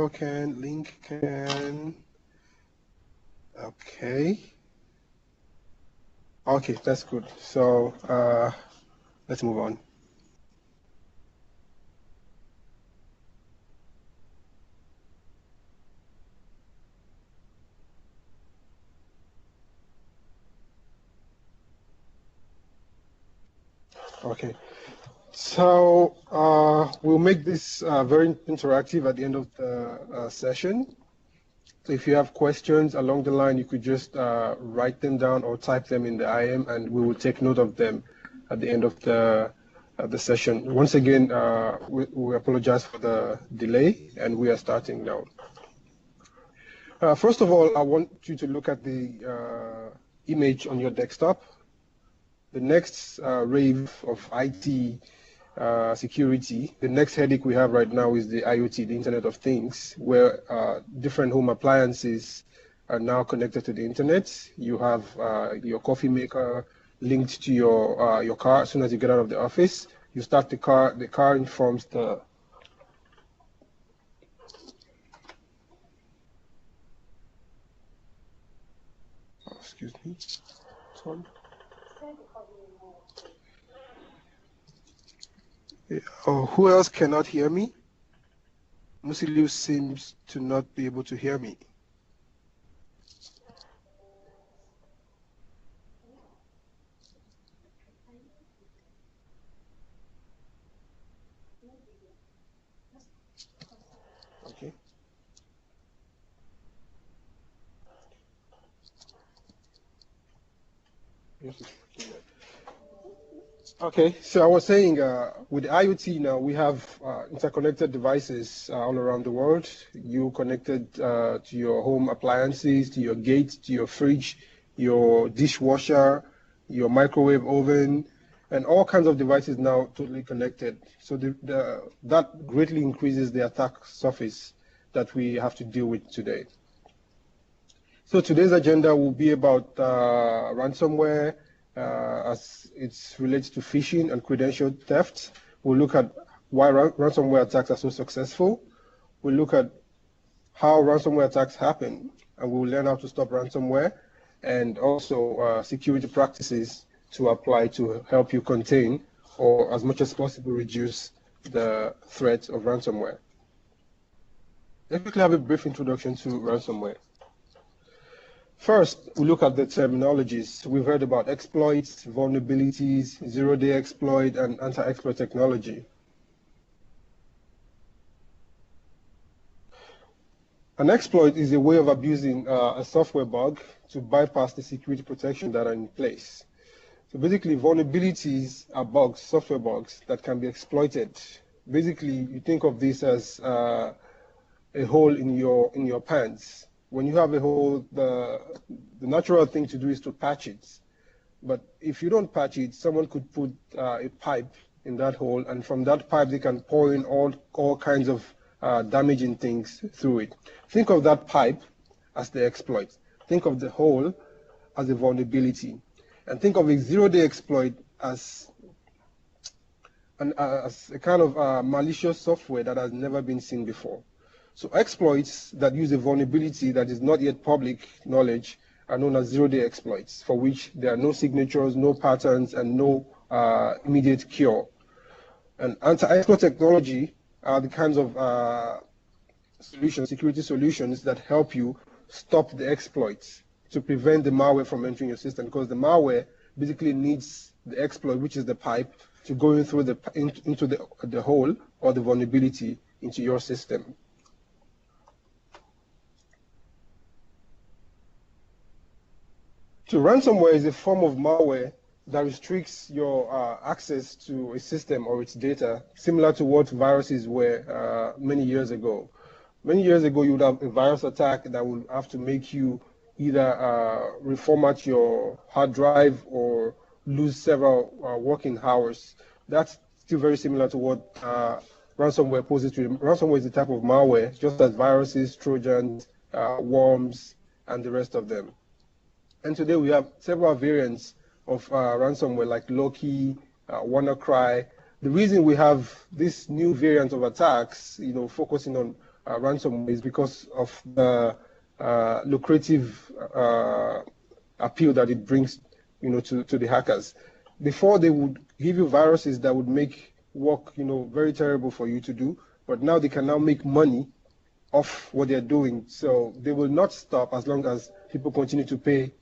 link can. Okay. Okay, that's good. So let's move on. Okay. So we'll make this very interactive at the end of the session. So if you have questions along the line, you could just write them down or type them in the IM, and we will take note of them at the end of the session. Once again, we apologize for the delay, and we are starting now. First of all, I want you to look at the image on your desktop. The next rave of IT security, the next headache we have right now is the IoT, the Internet of Things, where different home appliances are now connected to the internet. You have your coffee maker linked to your car. As soon as you get out of the office, you start the car informs the excuse me. Sorry. Oh, who else cannot hear me? Musiliu seems to not be able to hear me. Okay. Okay, so I was saying with IoT now, we have interconnected devices all around the world. You connected to your home appliances, to your gate, to your fridge, your dishwasher, your microwave oven, and all kinds of devices now totally connected. So that greatly increases the attack surface that we have to deal with today. So today's agenda will be about ransomware, as it relates to phishing and credential theft. We'll look at why ransomware attacks are so successful. We'll look at how ransomware attacks happen, and we'll learn how to stop ransomware, and also security practices to apply to help you contain or as much as possible reduce the threat of ransomware. Let's quickly have a brief introduction to ransomware. First, we look at the terminologies. We've heard about exploits, vulnerabilities, zero-day exploit, and anti-exploit technology. An exploit is a way of abusing a software bug to bypass the security protection that are in place. So basically, vulnerabilities are bugs, software bugs that can be exploited. Basically, you think of this as a hole in your pants. When you have a hole, the natural thing to do is to patch it. But if you don't patch it, someone could put a pipe in that hole, and from that pipe they can pour in all kinds of damaging things through it. Think of that pipe as the exploit. Think of the hole as a vulnerability. And think of a zero-day exploit as a kind of malicious software that has never been seen before. So exploits that use a vulnerability that is not yet public knowledge are known as zero-day exploits, for which there are no signatures, no patterns, and no immediate cure. And anti-exploit technology are the kinds of security solutions that help you stop the exploits to prevent the malware from entering your system, because the malware basically needs the exploit, which is the pipe, to go in through into the hole or the vulnerability into your system. So ransomware is a form of malware that restricts your access to a system or its data, similar to what viruses were many years ago. Many years ago, you would have a virus attack that would have to make you either reformat your hard drive or lose several working hours. That's still very similar to what ransomware poses to you. Ransomware is a type of malware, just as viruses, trojans, worms, and the rest of them. And today we have several variants of ransomware like Loki, WannaCry. The reason we have this new variant of attacks, focusing on ransomware is because of the lucrative appeal that it brings, to the hackers. Before, they would give you viruses that would make work, very terrible for you to do, but now they can now make money off what they're doing. So they will not stop as long as people continue to pay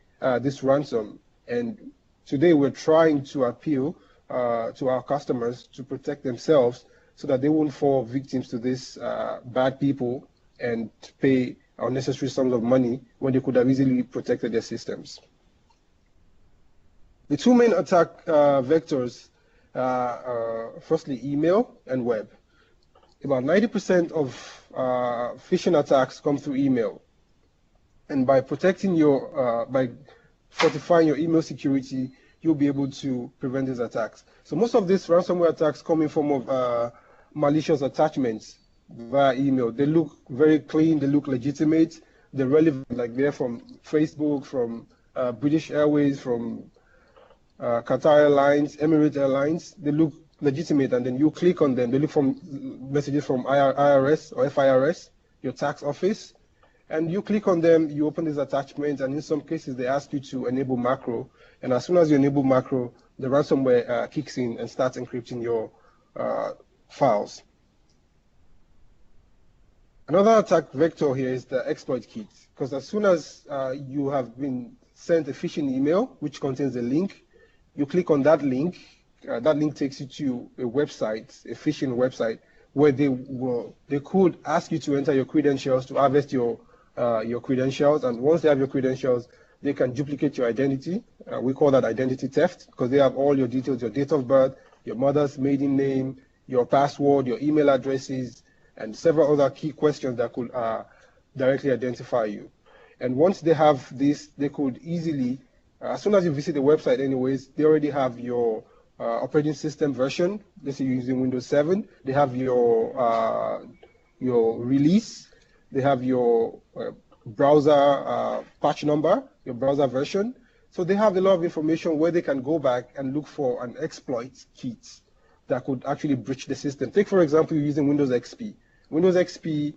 this ransom. And today we're trying to appeal to our customers to protect themselves so that they won't fall victims to these bad people and pay unnecessary sums of money when they could have easily protected their systems. The two main attack vectors are firstly email and web. About 90% of phishing attacks come through email. And by protecting by fortifying your email security, you'll be able to prevent these attacks. So most of these ransomware attacks come in form of malicious attachments via email. They look very clean, they look legitimate, they're relevant, like they're from Facebook, from British Airways, from Qatar Airlines, Emirates Airlines. They look legitimate, and then you click on them. They look from messages from IRS or FIRS, your tax office, and you click on them, you open these attachments, and in some cases they ask you to enable macro, and as soon as you enable macro, the ransomware kicks in and starts encrypting your files. Another attack vector here is the exploit kit, because as soon as you have been sent a phishing email which contains a link, you click on that link. That link takes you to a website, a phishing website, where they could ask you to enter your credentials to harvest your credentials, and once they have your credentials, they can duplicate your identity. We call that identity theft, because they have all your details, your date of birth, your mother's maiden name, your password, your email addresses, and several other key questions that could directly identify you. And once they have this, they could easily, as soon as you visit the website anyways, they already have your operating system version. Let's say you're using Windows 7. They have your release. They have your browser patch number, your browser version. So they have a lot of information where they can go back and look for an exploit kit that could actually breach the system. Take, for example, you're using Windows XP. Windows XP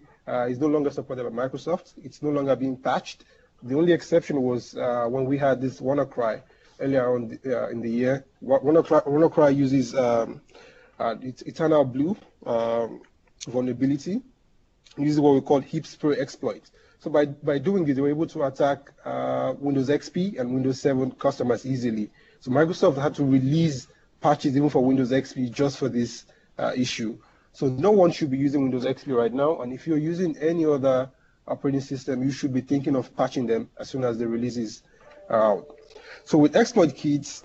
is no longer supported by Microsoft. It's no longer being patched. The only exception was when we had this WannaCry earlier on in the year. WannaCry uses its Eternal Blue vulnerability. It uses what we call heap spray exploit. So by doing this, they were able to attack Windows XP and Windows 7 customers easily. So Microsoft had to release patches even for Windows XP just for this issue. So no one should be using Windows XP right now. And if you're using any other operating system, you should be thinking of patching them as soon as the release is out. So with exploit kits,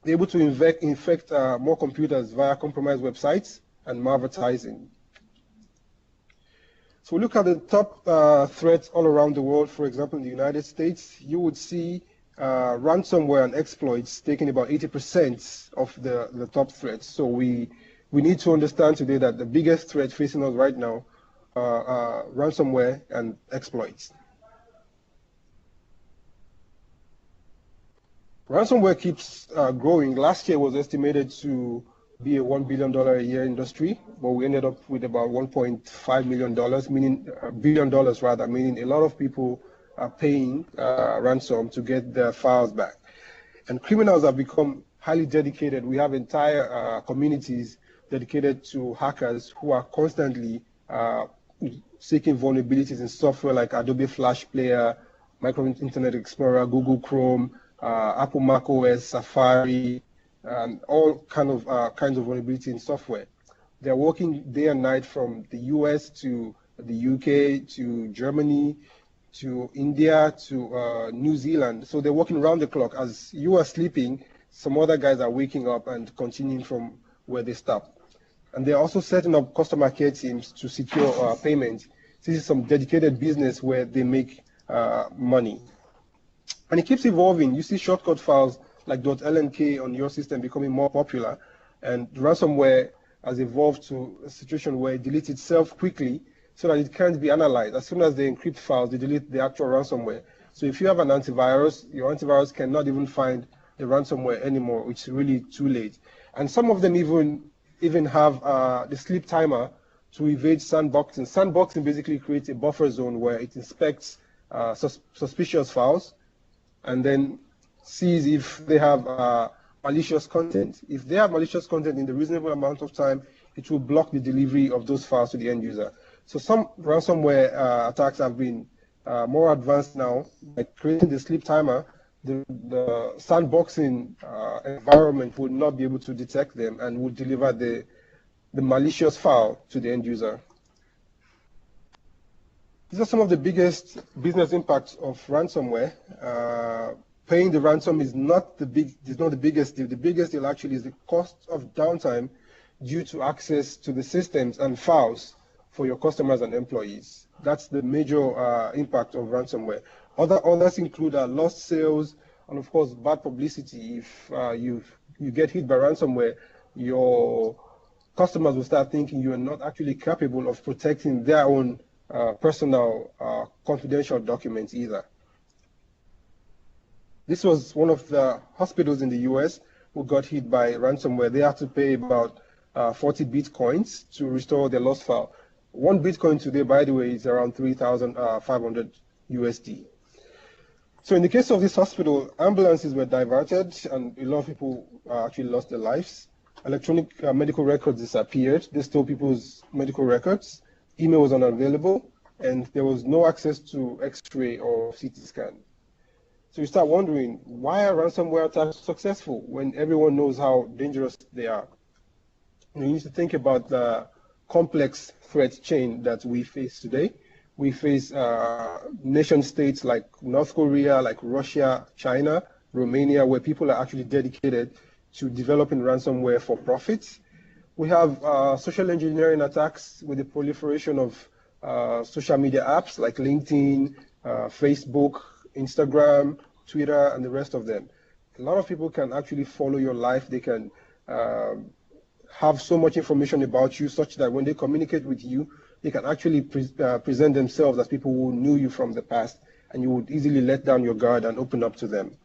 they're able to infect more computers via compromised websites and malvertising. So we look at the top threats all around the world. For example, in the United States, you would see ransomware and exploits taking about 80% of the top threats. So we need to understand today that the biggest threat facing us right now are ransomware and exploits. Ransomware keeps growing. Last year was estimated to be a $1 billion a year industry, but we ended up with about $1.5 million, meaning $1 billion rather, meaning a lot of people are paying ransom to get their files back. And criminals have become highly dedicated. We have entire communities dedicated to hackers who are constantly seeking vulnerabilities in software like Adobe Flash Player, Microsoft Internet Explorer, Google Chrome, Apple macOS, Safari, and all kinds of vulnerability in software. They're working day and night from the US to the UK to Germany to India to New Zealand. So they're working around the clock. As you are sleeping, some other guys are waking up and continuing from where they stopped. And they're also setting up customer care teams to secure payments. This is some dedicated business where they make money. And it keeps evolving. You see shortcut files like .lnk on your system becoming more popular, and ransomware has evolved to a situation where it deletes itself quickly so that it can't be analyzed. As soon as they encrypt files, they delete the actual ransomware. So if you have an antivirus, your antivirus cannot even find the ransomware anymore, which is really too late. And some of them even have the sleep timer to evade sandboxing. Sandboxing basically creates a buffer zone where it inspects suspicious files and then sees if they have malicious content. If they have malicious content in the reasonable amount of time, it will block the delivery of those files to the end user. So some ransomware attacks have been more advanced now. By creating the sleep timer, the sandboxing environment would not be able to detect them and would deliver the malicious file to the end user. These are some of the biggest business impacts of ransomware. Paying the ransom is not the biggest deal. The biggest deal actually is the cost of downtime due to access to the systems and files for your customers and employees. That's the major impact of ransomware. Others include lost sales and, of course, bad publicity. If you get hit by ransomware, your customers will start thinking you are not actually capable of protecting their own personal confidential documents either. This was one of the hospitals in the US who got hit by ransomware. They had to pay about 40 bitcoins to restore their lost file. One bitcoin today, by the way, is around 3,500 USD. So in the case of this hospital, ambulances were diverted and a lot of people actually lost their lives. Electronic medical records disappeared. They stole people's medical records. Email was unavailable, and there was no access to X-ray or CT scan. So you start wondering, why are ransomware attacks successful when everyone knows how dangerous they are? You need to think about the complex threat chain that we face today. We face nation states like North Korea, like Russia, China, Romania, where people are actually dedicated to developing ransomware for profit. We have social engineering attacks with the proliferation of social media apps like LinkedIn, Facebook, Instagram, Twitter, and the rest of them. A lot of people can actually follow your life. They can have so much information about you such that when they communicate with you, they can actually present themselves as people who knew you from the past, and you would easily let down your guard and open up to them.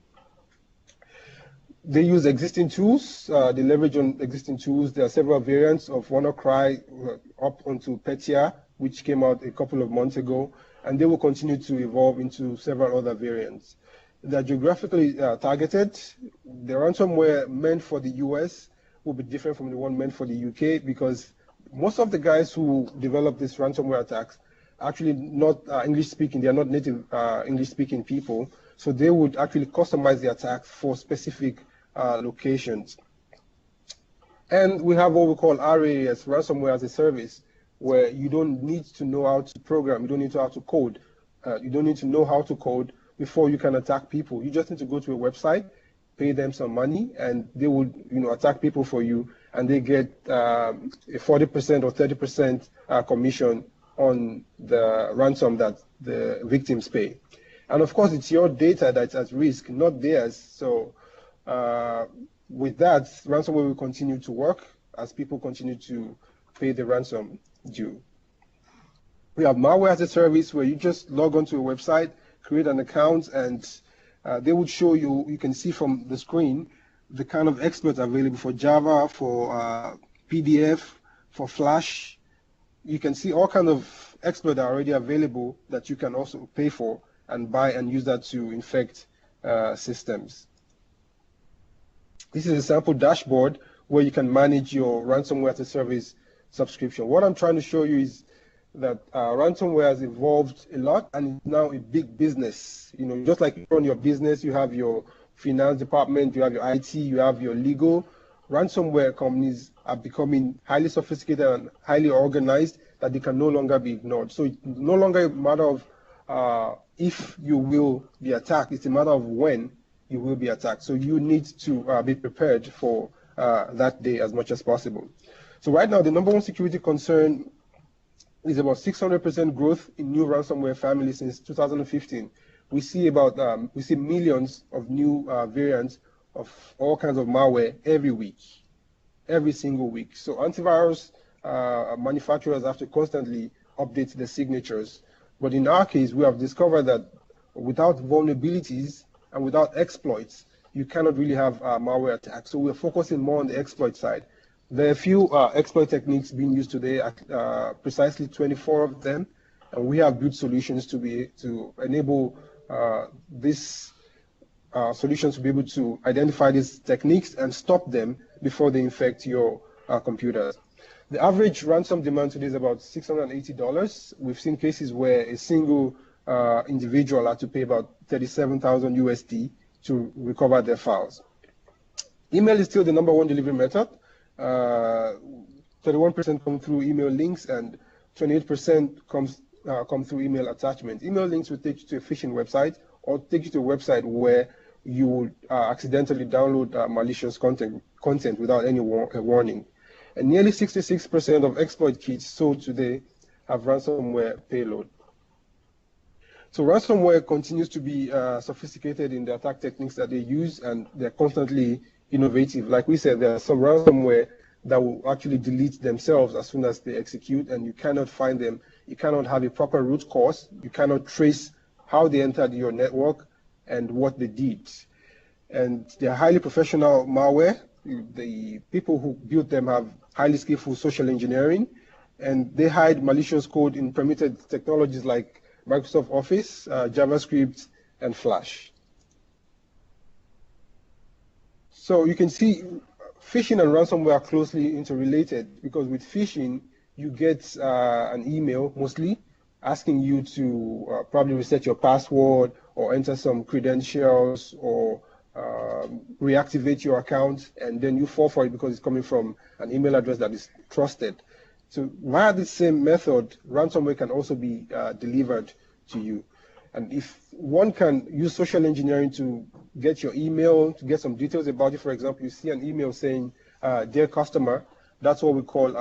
They use existing tools. They leverage on existing tools. There are several variants of WannaCry up onto Petya, which came out a couple of months ago, and they will continue to evolve into several other variants. They're geographically targeted. The ransomware meant for the US will be different from the one meant for the UK, because most of the guys who develop these ransomware attacks are actually not English speaking. They are not native English speaking people. So they would actually customize the attack for specific locations. And we have what we call RaaS, Ransomware-as-a-Service, where you don't need to know how to program. You don't need to know how to code. You don't need to know how to code before you can attack people. You just need to go to a website, pay them some money, and they would attack people for you, and they get a 40% or 30% commission on the ransom that the victims pay. And of course, it's your data that's at risk, not theirs. So with that, ransomware will continue to work as people continue to pay the ransom due. We have malware as a service, where you just log onto a website, create an account, and they would show you, you can see from the screen, the kind of exploits available for Java, for PDF, for Flash. You can see all kinds of exploits that are already available that you can also pay for and buy and use that to infect systems. This is a sample dashboard where you can manage your ransomware as a service subscription. What I'm trying to show you is that ransomware has evolved a lot and is now a big business. Just like you run your business, you have your finance department, you have your IT, you have your legal. Ransomware companies are becoming highly sophisticated and highly organized that they can no longer be ignored. So it's no longer a matter of if you will be attacked, it's a matter of when you will be attacked. So you need to be prepared for that day as much as possible. So right now, the number one security concern is about 600% growth in new ransomware families since 2015. We see millions of new variants of all kinds of malware every week, every single week. So antivirus manufacturers have to constantly update the signatures. But in our case, we have discovered that without vulnerabilities and without exploits, you cannot really have malware attacks. So we're focusing more on the exploit side. There are a few exploit techniques being used today, precisely 24 of them, and we have built solutions to enable these solutions to be able to identify these techniques and stop them before they infect your computers. The average ransom demand today is about $680. We've seen cases where a single individual had to pay about 37,000 USD to recover their files. Email is still the #1 delivery method. 31% come through email links and 28% come through email attachments. Email links will take you to a phishing website or take you to a website where you will accidentally download malicious content without any warning. And nearly 66% of exploit kits sold today have ransomware payload. So ransomware continues to be sophisticated in the attack techniques that they use, and they're constantly innovative. Like we said, there are some ransomware that will actually delete themselves as soon as they execute, and you cannot find them. You cannot have a proper root cause. You cannot trace how they entered your network and what they did. And they're highly professional malware. The people who built them have highly skillful social engineering, and they hide malicious code in permitted technologies like Microsoft Office, JavaScript, and Flash. So you can see phishing and ransomware are closely interrelated, because with phishing, you get an email mostly asking you to probably reset your password or enter some credentials or reactivate your account, and then you fall for it because it's coming from an email address that is trusted. So via the same method, ransomware can also be delivered to you. And if one can use social engineering to get your email, to get some details about you, for example, you see an email saying, dear customer, that's what we call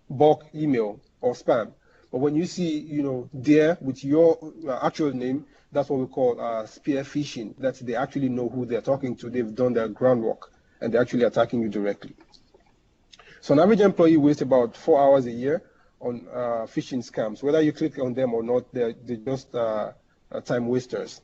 bulk email or spam. But when you see, dear with your actual name, that's what we call spear phishing. That's they actually know who they're talking to. They've done their groundwork, and they're actually attacking you directly. So an average employee wastes about 4 hours a year on phishing scams. Whether you click on them or not, they're just time wasters.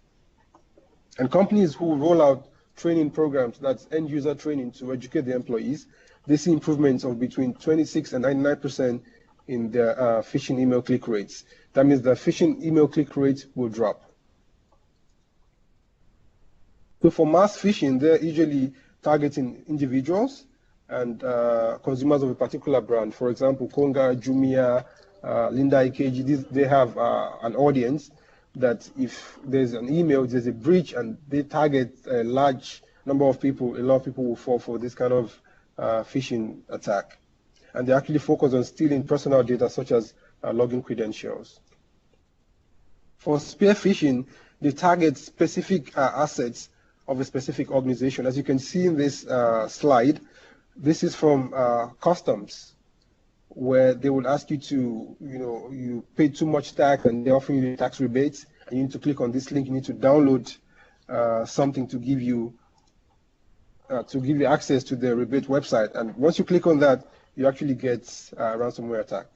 And companies who roll out training programs, that's end user training to educate the employees, they see improvements of between 26 and 99% in their phishing email click rates. That means the phishing email click rate will drop. So for mass phishing, they're usually targeting individuals and consumers of a particular brand. For example, Konga, Jumia, Linda Ikeji, they have an audience that if there's an email, there's a breach, and they target a large number of people, a lot of people will fall for this kind of phishing attack. And they actually focus on stealing personal data such as login credentials. For spear phishing, they target specific assets of a specific organization. As you can see in this slide, this is from customs, where they will ask you to, you pay too much tax and they're offering you tax rebates, and you need to click on this link. You need to download something to give you access to the rebate website. And once you click on that, you actually get a ransomware attack.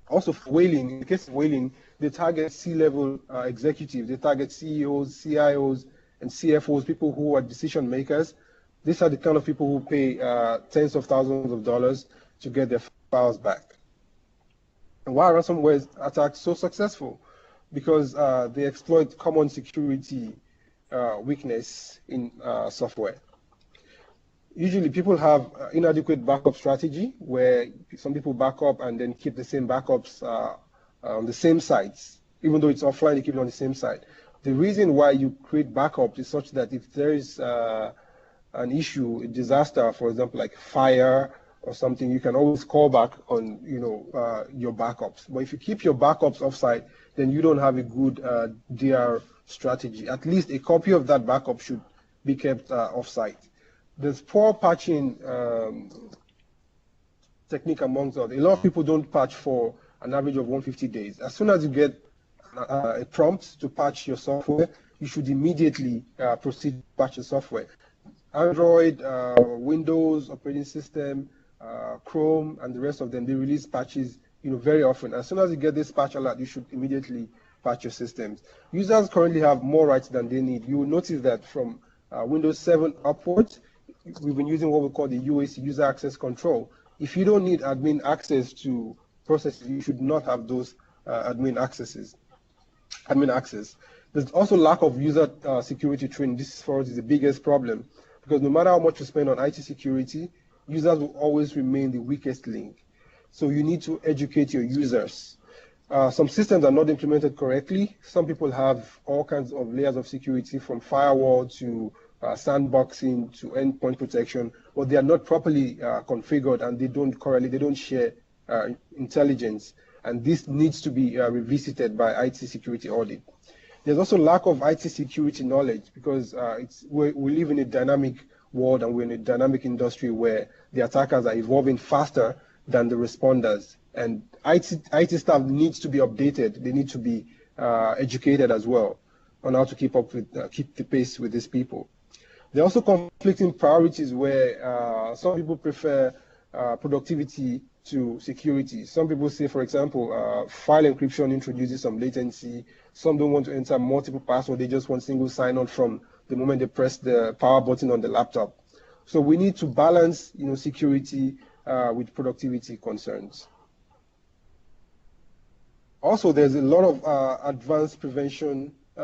Also for whaling, in the case of whaling, they target C-level executives. They target CEOs, CIOs, and CFOs, people who are decision makers. These are the kind of people who pay tens of thousands of dollars to get their files back. And why are ransomware attacks so successful? Because they exploit common security weakness in software. Usually people have inadequate backup strategy, where some people back up and then keep the same backups on the same sites. Even though it's offline, you keep it on the same site. The reason why you create backups is such that if there is an issue, a disaster, for example, like fire or something, you can always call back on your backups. But if you keep your backups offsite, then you don't have a good DR strategy. At least a copy of that backup should be kept offsite. There's poor patching technique amongst others. A lot of people don't patch for an average of 150 days. As soon as you get a prompt to patch your software, you should immediately proceed to patch your software. Android, Windows operating system, Chrome, and the rest of them, they release patches very often. As soon as you get this patch alert, you should immediately patch your systems. Users currently have more rights than they need. You will notice that from Windows 7 upwards, we've been using what we call the UAC, user access control. If you don't need admin access to processes, you should not have those admin access. There's also lack of user security training. This for us is the biggest problem, because no matter how much you spend on IT security, users will always remain the weakest link. So you need to educate your users. Some systems are not implemented correctly. Some people have all kinds of layers of security, from firewall to sandboxing to endpoint protection, but they are not properly configured, and they don't correlate, they don't share intelligence. And this needs to be revisited by IT security audit. There's also lack of IT security knowledge, because we live in a dynamic world, and we're in a dynamic industry where the attackers are evolving faster than the responders. And IT staff needs to be updated. They need to be educated as well on how to keep the pace with these people. There are also conflicting priorities, where some people prefer productivity to security. Some people say, for example, file encryption introduces some latency. Some don't want to enter multiple passwords. They just want single sign-on from the moment they press the power button on the laptop. So we need to balance, security with productivity concerns. Also, there's a lot of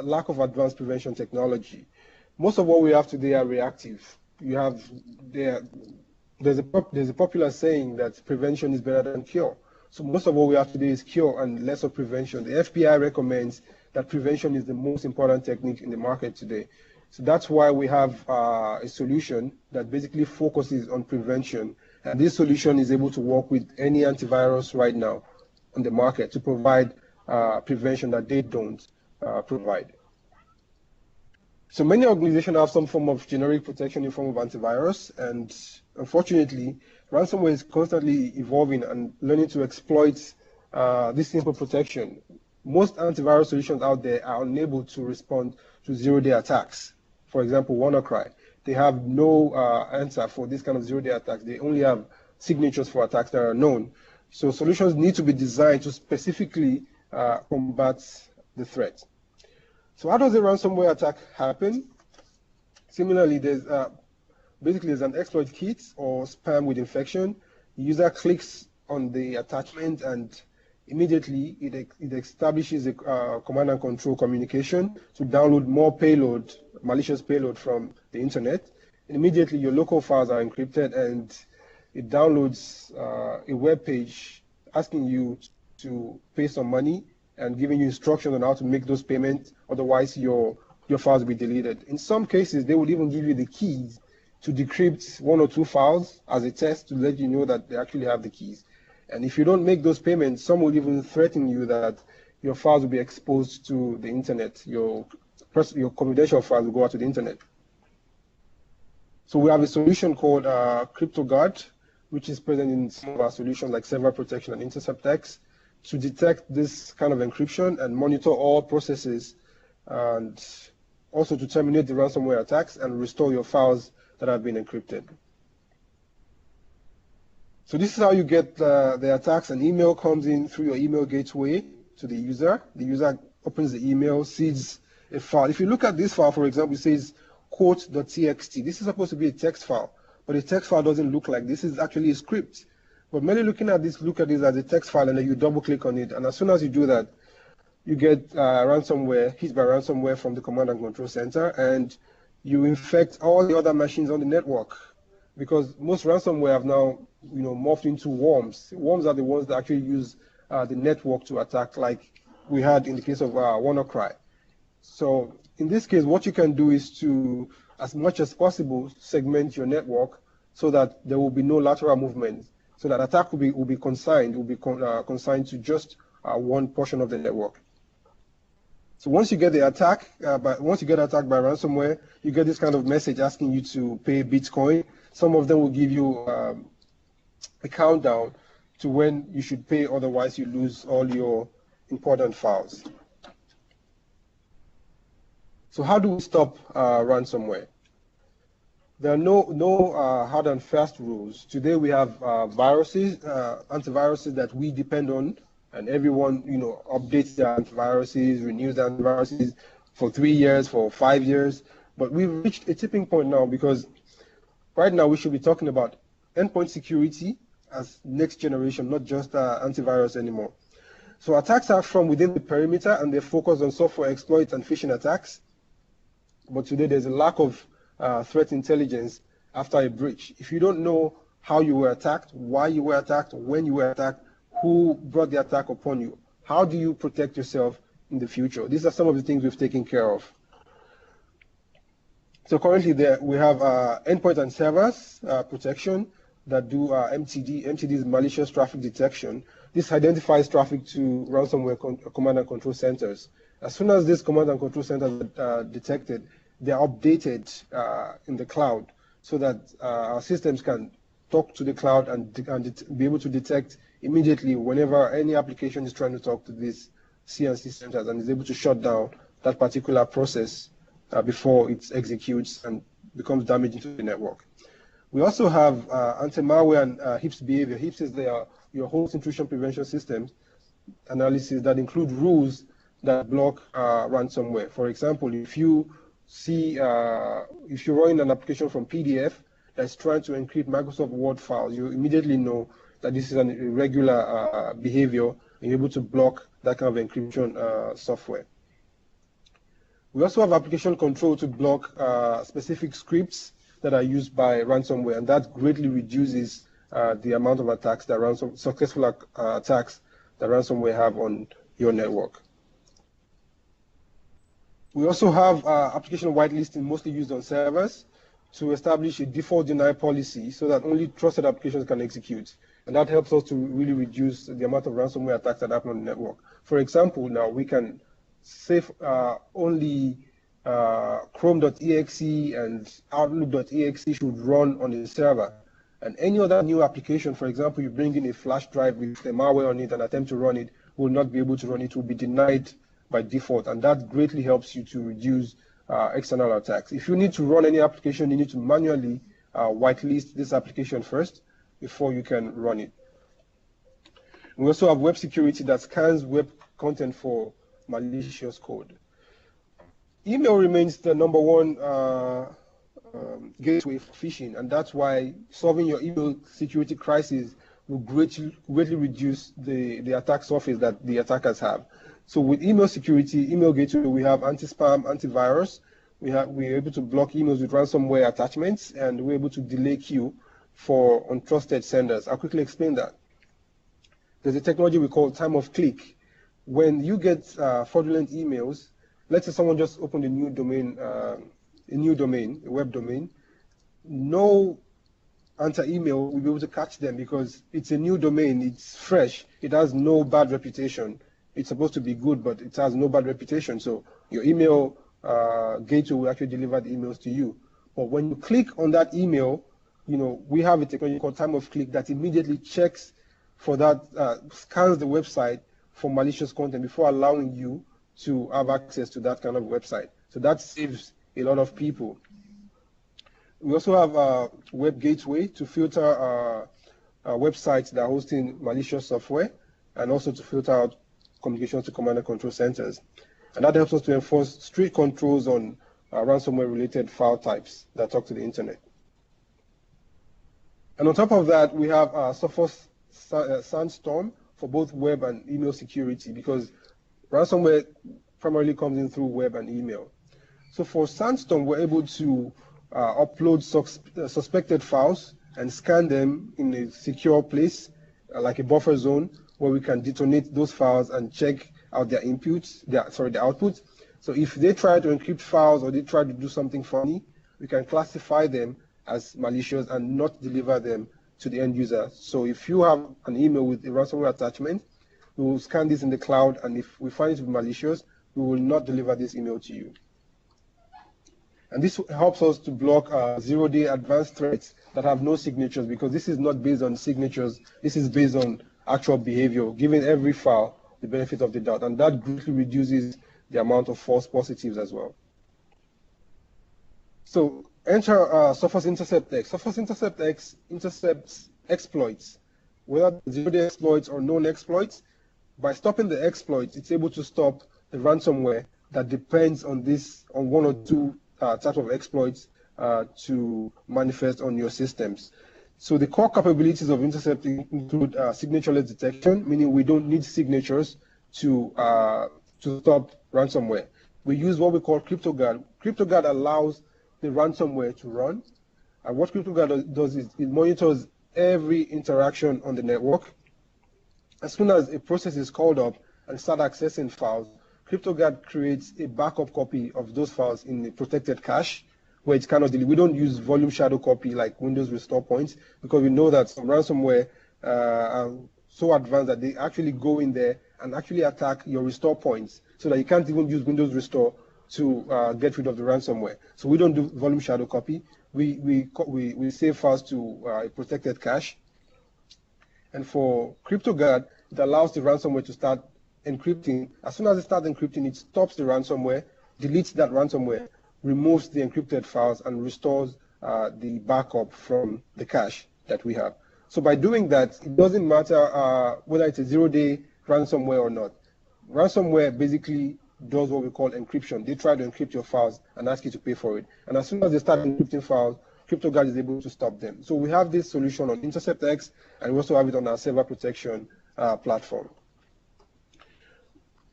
lack of advanced prevention technology. Most of what we have today are reactive. There's a popular saying that prevention is better than cure. So most of what we have today is cure and less of prevention. The FBI recommends that prevention is the most important technique in the market today. So that's why we have a solution that basically focuses on prevention. And this solution is able to work with any antivirus right now on the market to provide prevention that they don't provide. So many organizations have some form of generic protection in form of antivirus, and unfortunately, ransomware is constantly evolving and learning to exploit this simple protection. Most antivirus solutions out there are unable to respond to zero-day attacks. For example, WannaCry, they have no answer for this kind of zero-day attacks. They only have signatures for attacks that are known. So solutions need to be designed to specifically combat the threat. So how does a ransomware attack happen? Similarly, there's an exploit kit or spam with infection. The user clicks on the attachment, and immediately it establishes a command and control communication to download more payload, malicious payload from the internet. And immediately your local files are encrypted, and it downloads a web page asking you to pay some money and giving you instructions on how to make those payments. Otherwise, your files will be deleted. In some cases, they would even give you the keys to decrypt one or two files as a test to let you know that they actually have the keys. And if you don't make those payments, some will even threaten you that your files will be exposed to the internet. Your confidential files will go out to the internet. So we have a solution called CryptoGuard, which is present in some of our solutions like Server Protection and Intercept X, to detect this kind of encryption and monitor all processes, and also to terminate the ransomware attacks and restore your files that have been encrypted. So this is how you get the attacks. An email comes in through your email gateway to the user. The user opens the email, sees a file. If you look at this file, for example, it says quote.txt. This is supposed to be a text file, but a text file doesn't look like this. This is actually a script. But many look at this as a text file, and then you double click on it. And as soon as you do that, you get hit by ransomware from the command and control center, and you infect all the other machines on the network. Because most ransomware have now morphed into worms. Worms are the ones that actually use the network to attack, like we had in the case of WannaCry. So in this case, what you can do is to, as much as possible, segment your network so that there will be no lateral movement. So that attack will be consigned to just one portion of the network. So once you get attacked by ransomware, you get this kind of message asking you to pay Bitcoin. Some of them will give you a countdown to when you should pay, otherwise you lose all your important files. So how do we stop ransomware? There are no hard and fast rules. Today we have viruses, antiviruses that we depend on, and everyone updates their antiviruses, renews their antiviruses for 3 years, for 5 years. But we've reached a tipping point now, because right now we should be talking about endpoint security as next generation, not just antivirus anymore. So attacks are from within the perimeter, and they focus on software exploits and phishing attacks. But today there's a lack of threat intelligence after a breach. If you don't know how you were attacked, why you were attacked, when you were attacked, who brought the attack upon you, how do you protect yourself in the future? These are some of the things we've taken care of. So currently we have endpoints and servers protection that do MTD. MTD is malicious traffic detection. This identifies traffic to ransomware command and control centers. As soon as this command and control centers are detected, they are updated in the cloud so that our systems can talk to the cloud and be able to detect immediately whenever any application is trying to talk to these CNC centers, and is able to shut down that particular process before it executes and becomes damaging to the network. We also have anti-malware and HIPS behavior. HIPS is your host intrusion prevention system analysis that include rules that block ransomware. For example, if you see, if you're running an application from PDF that's trying to encrypt Microsoft Word files, you immediately know that this is an irregular behavior, and you're able to block that kind of encryption software. We also have application control to block specific scripts that are used by ransomware, and that greatly reduces the amount of attacks that successful attacks that ransomware have on your network. We also have application whitelisting, mostly used on servers, to establish a default deny policy so that only trusted applications can execute. And that helps us to really reduce the amount of ransomware attacks that happen on the network. For example, now we can save only Chrome.exe and Outlook.exe should run on a server. And any other new application, for example, you bring in a flash drive with a malware on it and attempt to run it, will not be able to run it, will be denied by default. And that greatly helps you to reduce external attacks. If you need to run any application, you need to manually whitelist this application first before you can run it. We also have web security that scans web content for malicious code. Email remains the #1 gateway for phishing, and that's why solving your email security crisis will greatly reduce the attack surface that the attackers have. So with email security, email gateway, we have anti-spam, antivirus. We're able to block emails with ransomware attachments, and we're able to delay queue for untrusted senders. I'll quickly explain that. There's a technology we call time of click. When you get fraudulent emails, let's say someone just opened a new domain, a web domain, no anti-email will be able to catch them because it's a new domain, it's fresh, it has no bad reputation. It's supposed to be good, but it has no bad reputation. So your email gateway will actually deliver the emails to you. But when you click on that email, we have a technology called time of click that immediately checks for that, scans the website for malicious content before allowing you to have access to that kind of website. So that saves a lot of people. We also have a web gateway to filter websites that are hosting malicious software, and also to filter out communications to command and control centers. And that helps us to enforce strict controls on ransomware-related file types that talk to the internet. And on top of that, we have Sophos Sandstorm for both web and email security, because ransomware primarily comes in through web and email. So for Sandstorm, we're able to upload suspected files and scan them in a secure place, like a buffer zone, where we can detonate those files and check out their inputs, the outputs. So if they try to encrypt files or they try to do something funny, we can classify them as malicious and not deliver them to the end user. So if you have an email with a ransomware attachment, we will scan this in the cloud, and if we find it to be malicious, we will not deliver this email to you. And this helps us to block zero-day advanced threats that have no signatures, because this is not based on signatures, this is based on actual behavior, giving every file the benefit of the doubt, and that greatly reduces the amount of false positives as well. So enter Sophos Intercept X. Sophos Intercept X intercepts exploits, whether zero-day exploits or known exploits. By stopping the exploits, it's able to stop the ransomware that depends on one or two type of exploits to manifest on your systems. So the core capabilities of Intercept include signatureless detection, meaning we don't need signatures to stop ransomware. We use what we call CryptoGuard. CryptoGuard allows the ransomware to run. And what CryptoGuard does is it monitors every interaction on the network. As soon as a process is called up and start accessing files, CryptoGuard creates a backup copy of those files in a protected cache where it cannot delete. We don't use volume shadow copy like Windows restore points because we know that some ransomware are so advanced that they actually go in there and actually attack your restore points so that you can't even use Windows restore to get rid of the ransomware. So we don't do volume shadow copy. We save files to a protected cache. And for CryptoGuard, it allows the ransomware to start encrypting. As soon as it starts encrypting, it stops the ransomware, deletes that ransomware, removes the encrypted files, and restores the backup from the cache that we have. So by doing that, it doesn't matter whether it's a zero-day ransomware or not. Ransomware basically does what we call encryption. They try to encrypt your files and ask you to pay for it. And as soon as they start encrypting files, CryptoGuard is able to stop them. So we have this solution on Intercept X, and we also have it on our server protection platform.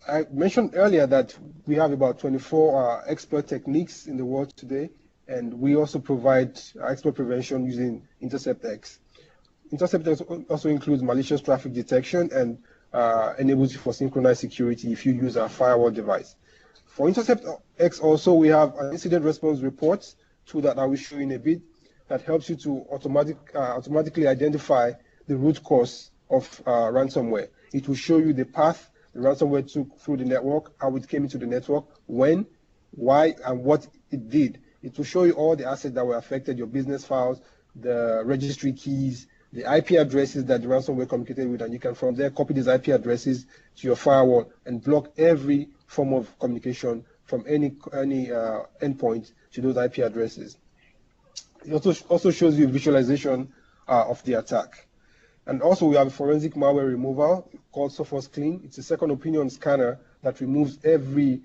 I mentioned earlier that we have about 24 exploit techniques in the world today, and we also provide exploit prevention using Intercept X. Intercept X also includes malicious traffic detection and enables you for synchronized security if you use a firewall device. For Intercept X also, we have an incident response report tool that I will show you in a bit that helps you to automatically identify the root cause of ransomware. It will show you the path the ransomware took through the network, how it came into the network, when, why, and what it did. It will show you all the assets that were affected, your business files, the registry keys, the IP addresses that the ransomware communicated with, and you can from there copy these IP addresses to your firewall and block every form of communication from any endpoint to those IP addresses. It also shows you visualization of the attack. And also we have a forensic malware removal called Sophos Clean. It's a second opinion scanner that removes every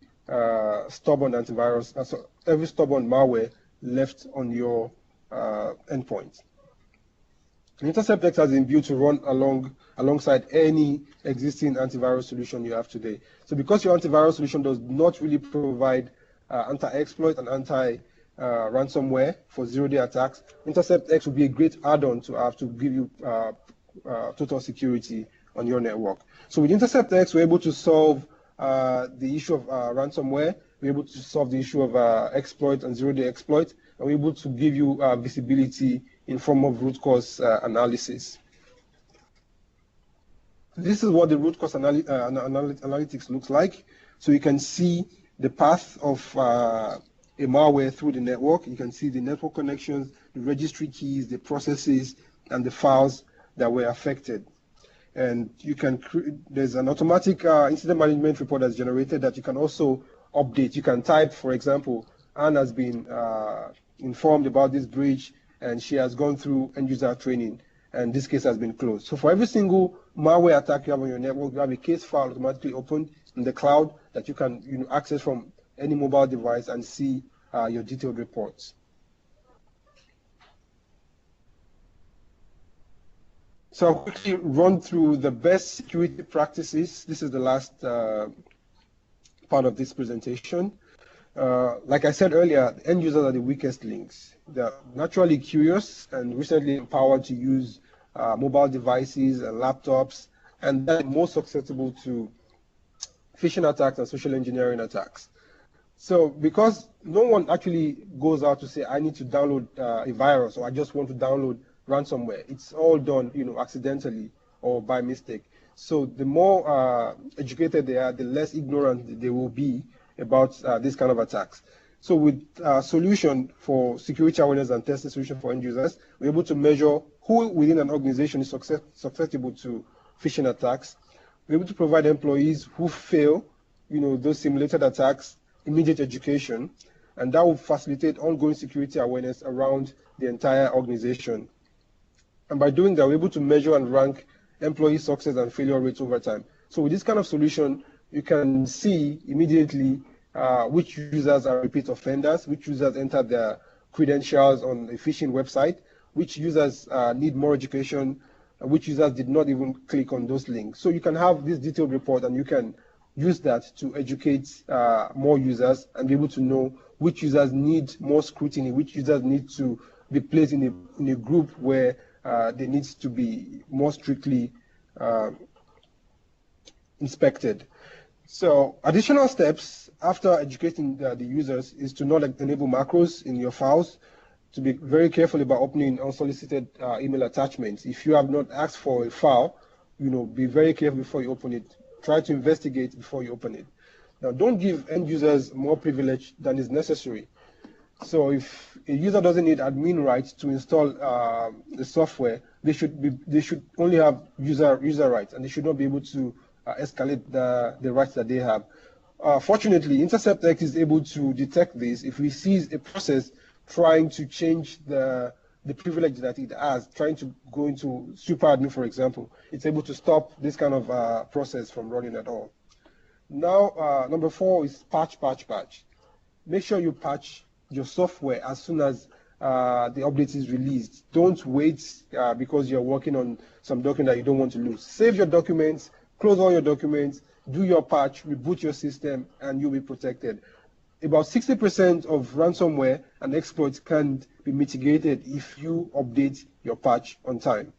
stubborn antivirus, every stubborn malware left on your endpoint. Intercept X has been built to run alongside any existing antivirus solution you have today. So because your antivirus solution does not really provide anti-exploit and anti-ransomware for zero-day attacks, Intercept X would be a great add-on to have to give you total security on your network. So with Intercept X, we're able to solve the issue of ransomware. We're able to solve the issue of exploit and zero-day exploit, and we're able to give you visibility in form of root cause analysis. This is what the root cause analytics looks like. So you can see the path of a malware through the network. You can see the network connections, the registry keys, the processes, and the files that were affected. And you can there's an automatic incident management report that's generated that you can also update. You can type, for example, Anne has been informed about this breach, and she has gone through end user training, and this case has been closed. So for every single malware attack you have on your network, you have a case file automatically opened in the cloud that you can access from any mobile device and see your detailed reports. So I'll quickly run through the best security practices. This is the last part of this presentation. Like I said earlier, end users are the weakest links. They're naturally curious and recently empowered to use mobile devices and laptops, and they're most susceptible to phishing attacks and social engineering attacks. So because no one actually goes out to say, I need to download a virus, or I just want to download ransomware. It's all done, accidentally or by mistake. So the more educated they are, the less ignorant they will be about this kind of attacks. So with a solution for security awareness and testing solution for end users, we're able to measure who within an organization is susceptible to phishing attacks. We're able to provide employees who fail, those simulated attacks, immediate education, and that will facilitate ongoing security awareness around the entire organization. And by doing that, we're able to measure and rank employee success and failure rates over time. So with this kind of solution, you can see immediately which users are repeat offenders, which users enter their credentials on a phishing website, which users need more education, which users did not even click on those links. So you can have this detailed report and you can use that to educate more users and be able to know which users need more scrutiny, which users need to be placed in a group where they need to be more strictly inspected. So additional steps after educating the users is to not enable macros in your files, to be very careful about opening unsolicited email attachments. If you have not asked for a file, be very careful before you open it. Try to investigate before you open it. Now, don't give end users more privilege than is necessary. So if a user doesn't need admin rights to install the software, they should only have user rights, and they should not be able to escalate the rights that they have. Fortunately, Intercept X is able to detect this. If we sees a process trying to change the privilege that it has, trying to go into super admin, for example, it's able to stop this kind of process from running at all. Now, number 4 is patch. Make sure you patch your software as soon as the update is released. Don't wait because you're working on some document that you don't want to lose. Save your documents, close all your documents, do your patch, reboot your system, and you'll be protected. About 60% of ransomware and exploits can be mitigated if you update your patch on time.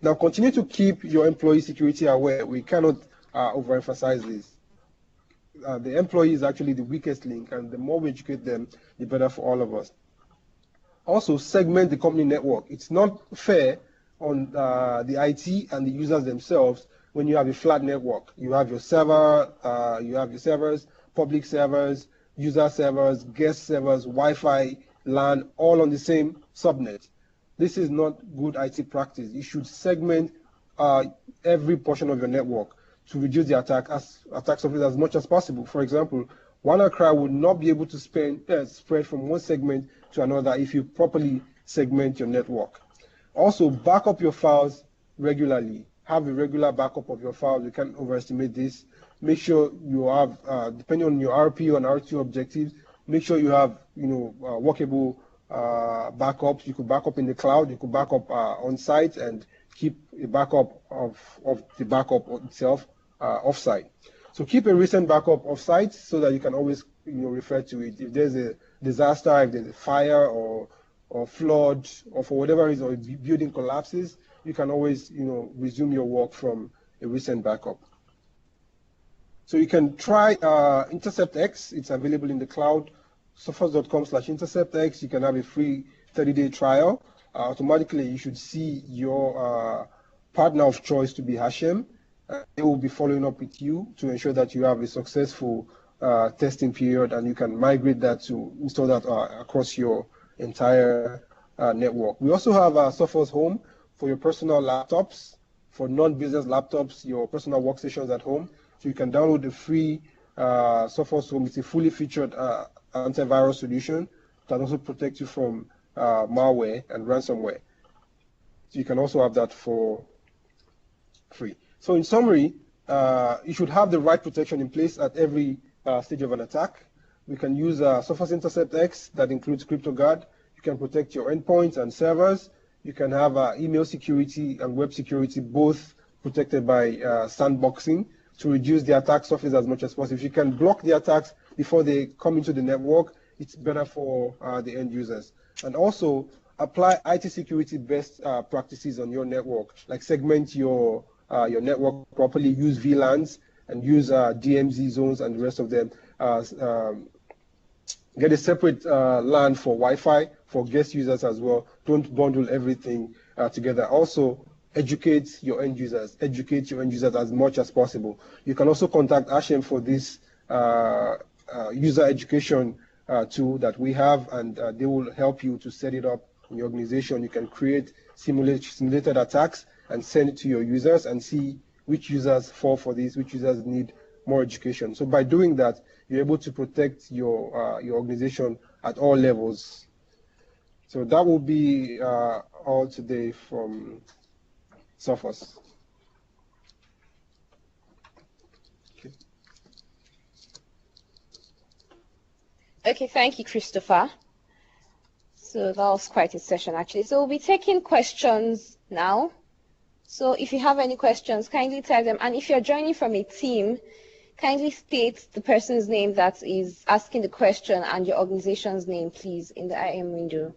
Now, continue to keep your employee security aware. We cannot overemphasize this. The employee is actually the weakest link, and the more we educate them, the better for all of us. Also, segment the company network. It's not fair on the IT and the users themselves when you have a flat network. You have your server, you have your servers, public servers, user servers, guest servers, Wi-Fi, LAN, all on the same subnet. This is not good IT practice. You should segment every portion of your network to reduce the attack surface as much as possible. For example, WannaCry would not be able to spread from one segment to another if you properly segment your network. Also, back up your files regularly. Have a regular backup of your files. You can't overestimate this. Make sure you have, depending on your RP and R2 objectives, make sure you have, workable backups. You could back up in the cloud. You could back up on site and keep a backup of the backup itself offsite. So keep a recent backup offsite so that you can always, refer to it. If there's a disaster, if there's a fire or flood, or for whatever reason, or a building collapses, you can always, resume your work from a recent backup. So you can try Intercept X. It's available in the cloud, sophos.com/interceptx. You can have a free 30-day trial. Automatically, you should see your partner of choice to be Ha-Shem. They will be following up with you to ensure that you have a successful testing period, and you can migrate that to install that across your entire network. We also have Sophos Home for your personal laptops, for non-business laptops, your personal workstations at home. So you can download the free Sophos Home. It's a fully featured antivirus solution that also protects you from malware and ransomware. So you can also have that for free. So in summary, you should have the right protection in place at every stage of an attack. We can use Sophos Intercept X that includes CryptoGuard. You can protect your endpoints and servers. You can have email security and web security both protected by sandboxing to reduce the attack surface as much as possible. If you can block the attacks before they come into the network, it's better for the end users. And also apply IT security best practices on your network, like segment your network properly, use VLANs and use DMZ zones and the rest of them. Get a separate LAN for Wi-Fi for guest users as well. Don't bundle everything together. Also, educate your end users. Educate your end users as much as possible. You can also contact Ha-Shem for this user education tool that we have, and they will help you to set it up in your organization. You can create simulated attacks and send it to your users and see which users fall for this, which users need more education. So by doing that, you're able to protect your organization at all levels. So that will be all today from Sophos. Okay, thank you, Christopher. So that was quite a session, actually. So we'll be taking questions now. So if you have any questions, kindly type them. And if you're joining from a team, kindly state the person's name that is asking the question and your organization's name, please, in the IM window.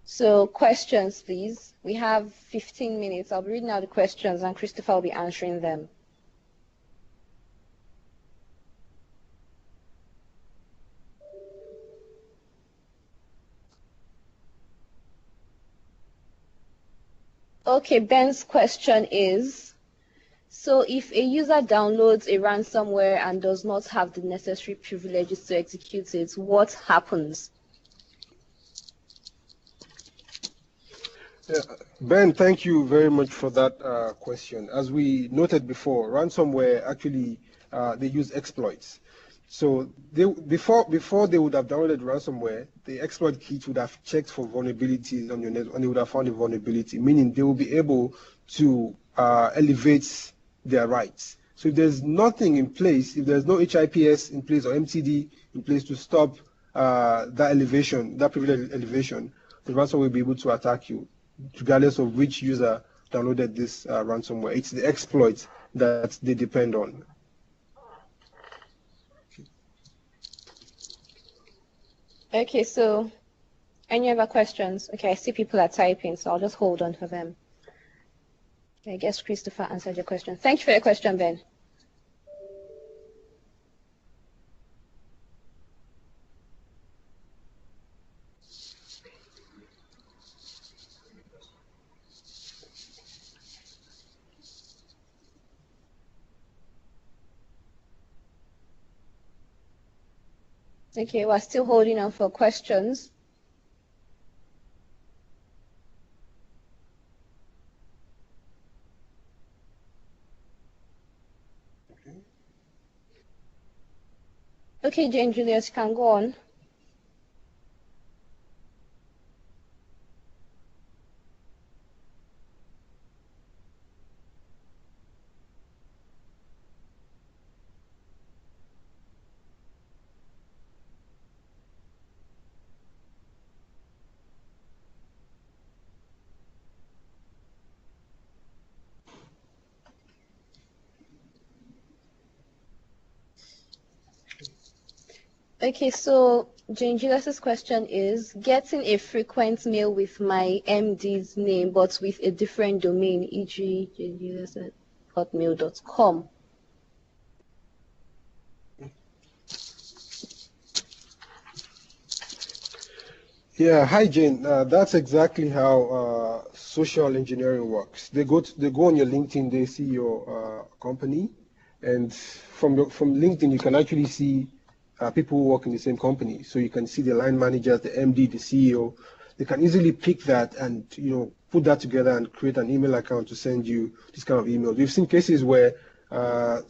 So questions, please. We have 15 minutes. I'll be reading out the questions and Christopher will be answering them. Okay, Ben's question is, so if a user downloads a ransomware and does not have the necessary privileges to execute it, what happens? Yeah, Ben, thank you very much for that question. As we noted before, ransomware actually, they use exploits. So before they would have downloaded ransomware, the exploit kit would have checked for vulnerabilities on your network and they would have found a vulnerability, meaning they will be able to elevate their rights. So if there's nothing in place, if there's no HIPS in place or MTD in place to stop that elevation, that privilege elevation, the ransomware will be able to attack you, regardless of which user downloaded this ransomware. It's the exploit that they depend on. Okay, so any other questions? Okay, I see people are typing, so I'll just hold on for them. I guess Christopher answered your question. Thank you for your question, Ben. Okay, we're still holding on for questions. Okay, Jane Julius, you can go on. Okay, so Jane Julius's question is, getting a frequent mail with my MD's name, but with a different domain, e.g. janejulius@hotmail.com. Yeah, hi Jane. That's exactly how social engineering works. They go on your LinkedIn, they see your company, and from LinkedIn you can actually see people who work in the same company. So you can see the line managers, the MD, the CEO. They can easily pick that and put that together and create an email account to send you this kind of email. We've seen cases where the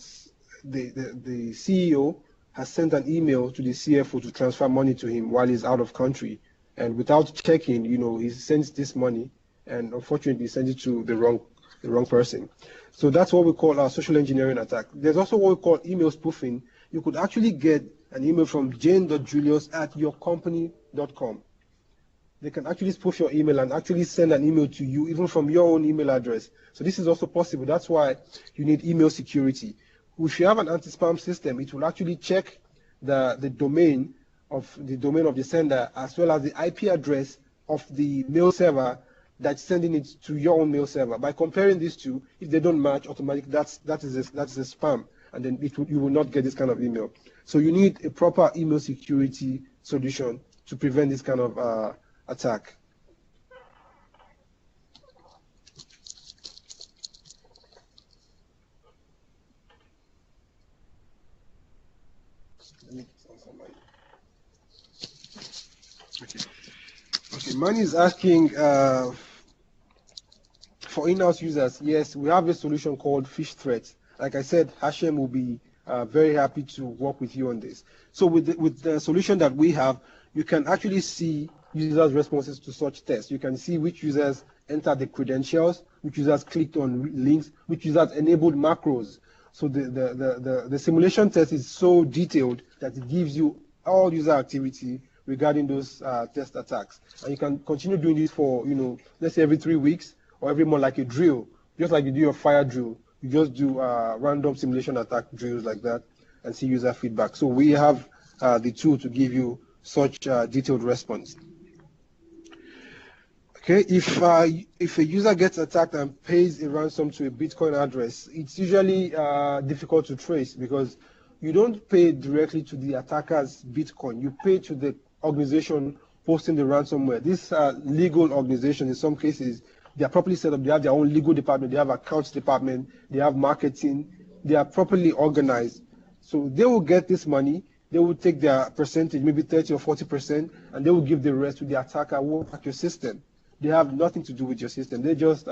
CEO has sent an email to the CFO to transfer money to him while he's out of country. And without checking, he sends this money, and unfortunately, he sends it to the wrong person. So that's what we call our social engineering attack. There's also what we call email spoofing. You could actually get an email from jane.julius@yourcompany.com. They can actually spoof your email and actually send an email to you, even from your own email address. So this is also possible. That's why you need email security. If you have an anti-spam system, it will actually check the domain of the sender, as well as the IP address of the mail server that's sending it to your own mail server. By comparing these two, if they don't match, automatically that is a spam, and then you will not get this kind of email. So you need a proper email security solution to prevent this kind of attack. Okay, Manny is asking for in-house users. Yes, we have a solution called Fish Threats. Like I said, Ha-Shem will be very happy to work with you on this. So with the solution that we have, you can actually see users' responses to such tests. You can see which users entered the credentials, which users clicked on links, which users enabled macros. So the simulation test is so detailed that it gives you all user activity regarding those test attacks. And you can continue doing this for, let's say every 3 weeks or every month, like a drill, just like you do your fire drill. You just do random simulation attack drills like that and see user feedback. So we have the tool to give you such detailed response. Okay, if a user gets attacked and pays a ransom to a Bitcoin address, it's usually difficult to trace because you don't pay directly to the attacker's Bitcoin. You pay to the organization posting the ransomware. This legal organization, in some cases, they are properly set up. They have their own legal department. They have accounts department. They have marketing. They are properly organized. So they will get this money. They will take their percentage, maybe 30 or 40%, and they will give the rest to the attacker who will hack your system. They have nothing to do with your system. They're just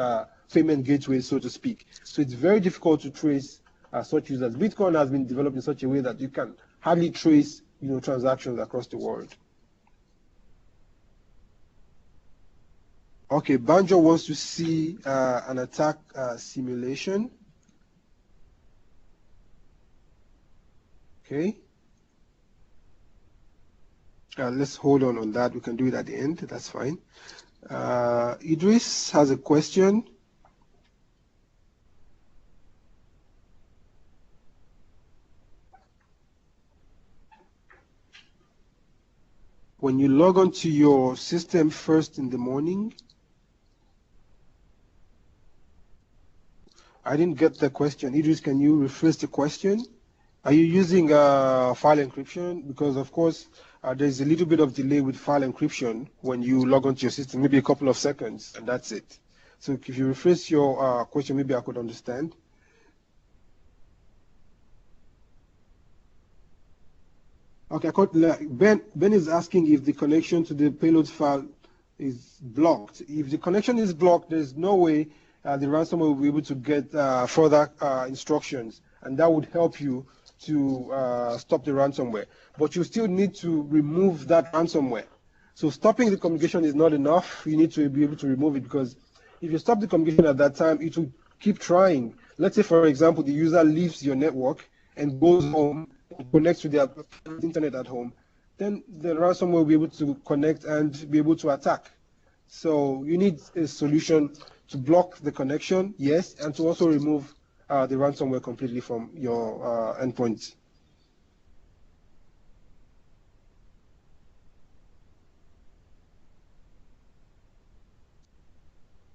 payment gateways, so to speak. So it's very difficult to trace such users. Bitcoin has been developed in such a way that you can hardly trace, transactions across the world. Okay, Banjo wants to see an attack simulation. Okay. Let's hold on that. We can do it at the end. That's fine. Idris has a question. When you log on to your system first in the morning, I didn't get the question. Idris, can you rephrase the question? Are you using file encryption? Because, of course, there's a little bit of delay with file encryption when you log onto your system, maybe a couple of seconds, and that's it. So if you rephrase your question, maybe I could understand. Okay, Ben is asking if the connection to the payload file is blocked. If the connection is blocked, there's no way the ransomware will be able to get further instructions, and that would help you to stop the ransomware. But you still need to remove that ransomware. So stopping the communication is not enough. You need to be able to remove it, because if you stop the communication at that time, it will keep trying. Let's say, for example, the user leaves your network and goes home, connects to their internet at home, then the ransomware will be able to connect and be able to attack. So you need a solution to block the connection, yes, and to also remove the ransomware completely from your endpoint.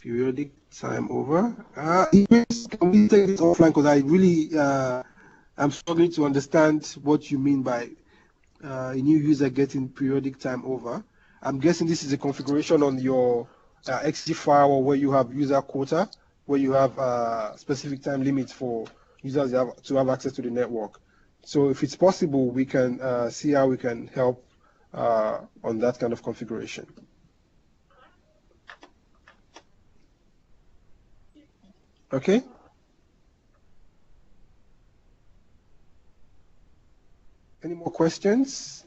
Periodic time over. Can we take this offline, because I really I'm struggling to understand what you mean by a new user getting periodic time over. I'm guessing this is a configuration on your XG firewall where you have user quota, where you have specific time limits for users to have access to the network. So if it's possible, we can see how we can help on that kind of configuration. Okay. Any more questions?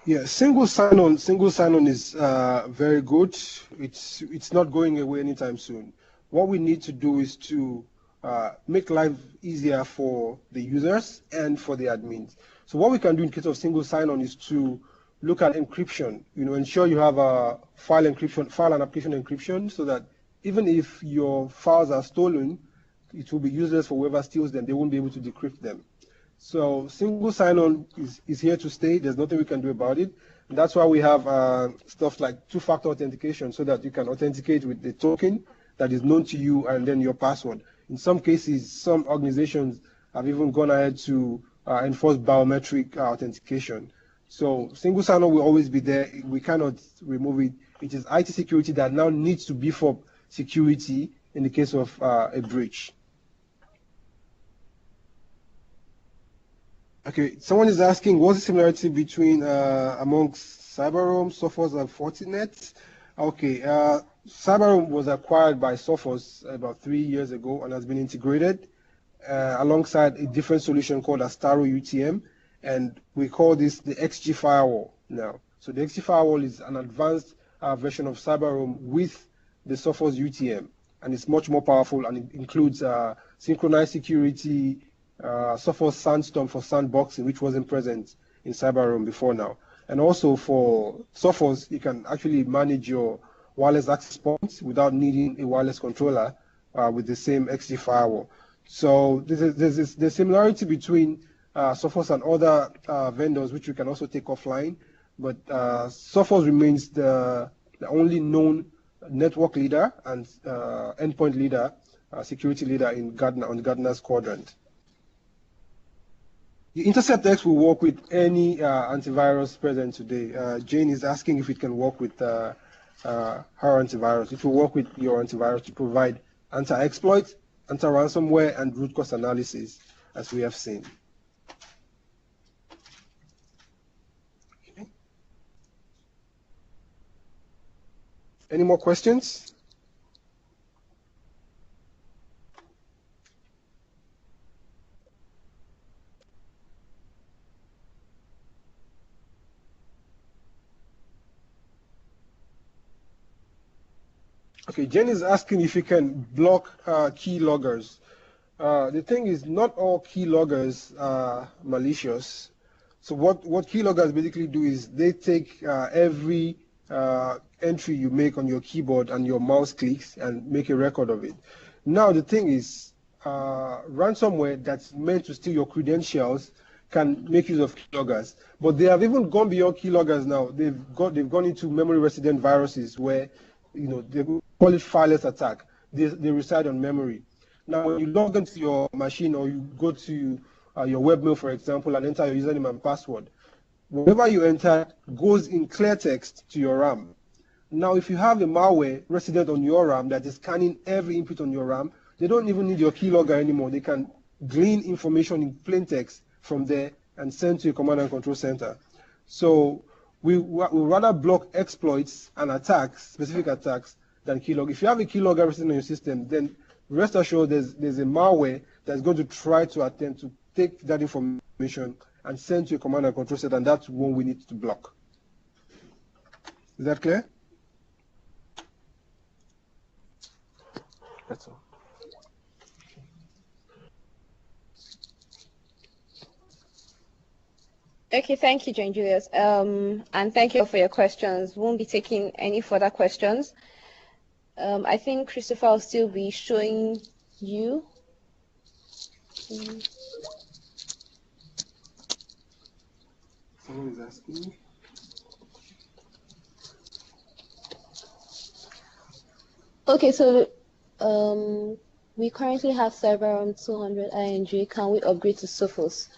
Yeah, single sign-on is very good. It's not going away anytime soon. What we need to do is to make life easier for the users and for the admins. So what we can do in case of single sign-on is to look at encryption. Ensure you have a file and application encryption, so that even if your files are stolen, it will be useless for whoever steals them. They won't be able to decrypt them. So single sign-on is here to stay. There's nothing we can do about it. And that's why we have stuff like two-factor authentication, so that you can authenticate with the token that is known to you and then your password. In some cases, some organizations have even gone ahead to enforce biometric authentication. So single sign-on will always be there. We cannot remove it. It is IT security that now needs to beef up security in the case of a breach. Okay, someone is asking, what's the similarity between amongst CyberRoam, Sophos, and Fortinet? Okay, CyberRoam was acquired by Sophos about 3 years ago and has been integrated. alongside a different solution called Astaro UTM, and we call this the XG Firewall now. So the XG Firewall is an advanced version of CyberRoam with the Sophos UTM, and it's much more powerful, and it includes synchronized security, Sophos Sandstorm for sandboxing, which wasn't present in CyberRoam before now. And also for Sophos, you can actually manage your wireless access points without needing a wireless controller with the same XG Firewall. So there's the similarity between Sophos and other vendors, which we can also take offline, but Sophos remains the only known network leader and endpoint leader, security leader in Gartner, on Gartner's quadrant. The Intercept X will work with any antivirus present today. Jane is asking if it can work with her antivirus. It will work with your antivirus to provide anti-exploit, anti-ransomware, and root cause analysis, as we have seen. Okay. Any more questions? Okay, Jen is asking if you can block key loggers. The thing is, not all key loggers are malicious. So what key loggers basically do is they take every entry you make on your keyboard and your mouse clicks and make a record of it. Now the thing is, ransomware that's meant to steal your credentials can make use of keyloggers, but they have even gone beyond keyloggers now. They've gone into memory resident viruses where, you know, they call it fileless attack. They reside on memory. Now, when you log into your machine or you go to your webmail, for example, and enter your username and password, whatever you enter goes in clear text to your RAM. Now, if you have a malware resident on your RAM that is scanning every input on your RAM, they don't even need your keylogger anymore. They can glean information in plain text from there and send to your command and control center. So we rather block exploits and attacks, specific attacks, than keylogger. If you have a keylogger resident on your system, then rest assured there's a malware that's going to try to attempt to take that information and send to your command and control center, and that's one we need to block. Is that clear? That's all. Okay, thank you, Jane Julius. And thank you for your questions. Won't be taking any further questions. I think Christopher will still be showing you. Someone is asking me. Okay, so we currently have server on 200 ING. Can we upgrade to Sophos?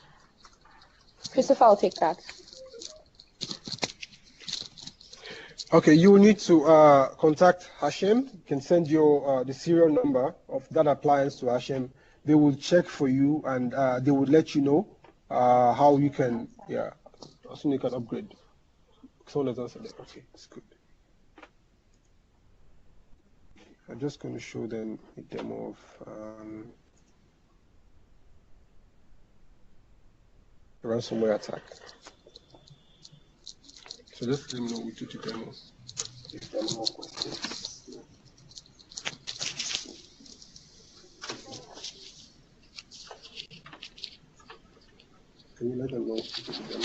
Christopher will take that. Okay, you will need to contact Ha-Shem. You can send your the serial number of that appliance to Ha-Shem. They will check for you, and they will let you know how you can, how soon you can upgrade. Someone has answered that. Okay, it's good. I'm just going to show them a demo of ransomware attack. So just let me know we do the demo if there are more questions. Can you let them know we do the demo?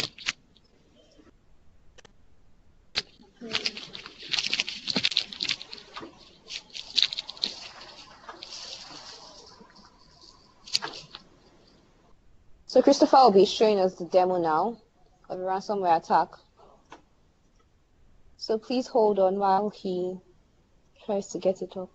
So Christopher will be showing us the demo now of a ransomware attack. So please hold on while he tries to get it up.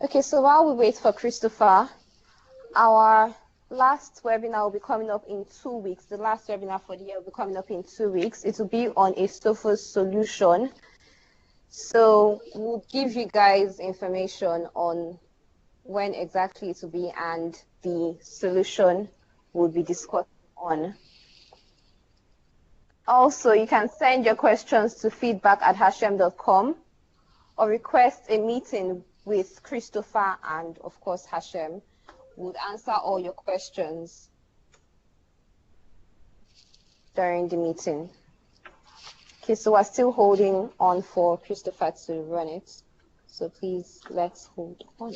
Okay, so while we wait for Christopher, our last webinar will be coming up in 2 weeks. The last webinar for the year will be coming up in 2 weeks. It will be on a Sophos solution. So we'll give you guys information on when exactly it will be and the solution will be discussed on. Also, you can send your questions to feedback@hashem.com or request a meeting with Christopher and, of course, Ha-Shem. We'll answer all your questions during the meeting. Okay, so we're still holding on for Christopher to run it. So please, let's hold on.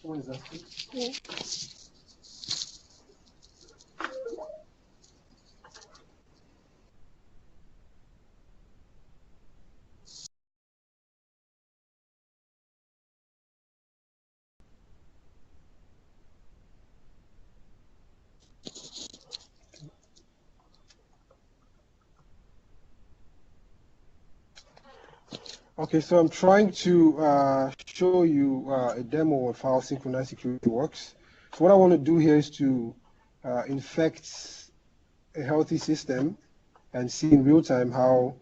What is that? Yeah. Okay, so I'm trying to show you a demo of how synchronized security works. So what I want to do here is to infect a healthy system and see in real time how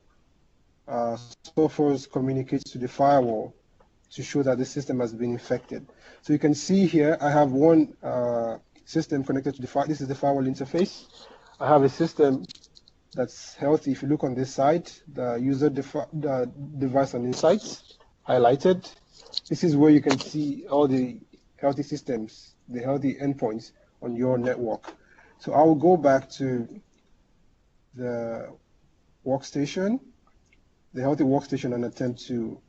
Sophos communicates to the firewall to show that the system has been infected. So you can see here, I have one system connected to the firewall. This is the firewall interface. I have a system that's healthy. If you look on this side, the the device and insights highlighted. This is where you can see all the healthy systems, the healthy endpoints on your network. So I will go back to the workstation, the healthy workstation, and attempt to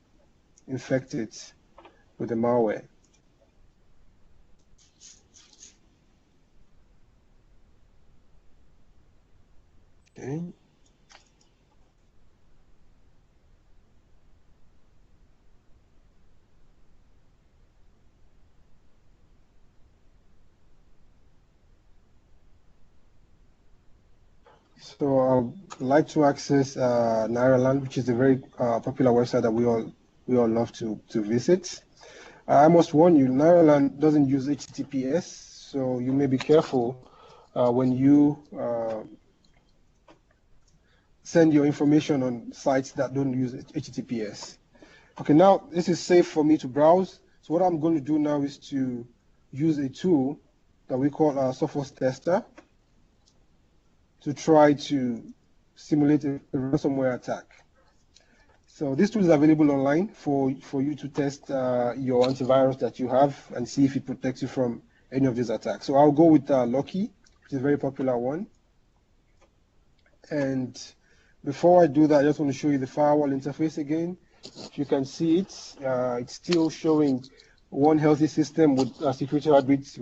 infect it with the malware. Okay. So I'd like to access Nairaland, which is a very popular website that we all love to visit. I must warn you, Nairaland doesn't use HTTPS, so you may be careful when you send your information on sites that don't use HTTPS. Okay, now this is safe for me to browse. So what I'm going to do now is to use a tool that we call Sophos Tester to try to simulate a ransomware attack. So this tool is available online for you to test your antivirus that you have and see if it protects you from any of these attacks. So I'll go with Loki, which is a very popular one. And before I do that, I just want to show you the firewall interface again. If you can see it, it's still showing one healthy system with security heartbeats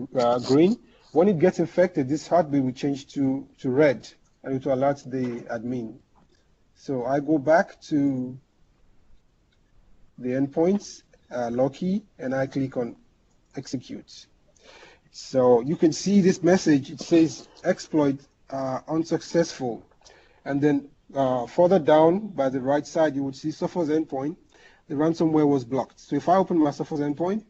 green. When it gets infected, this heartbeat will change to red, and it will alert the admin. So I go back to the endpoints, Loki, and I click on execute. So you can see this message. It says exploit unsuccessful. And then further down by the right side, you would see Sophos endpoint. The ransomware was blocked. So if I open my Sophos endpoint,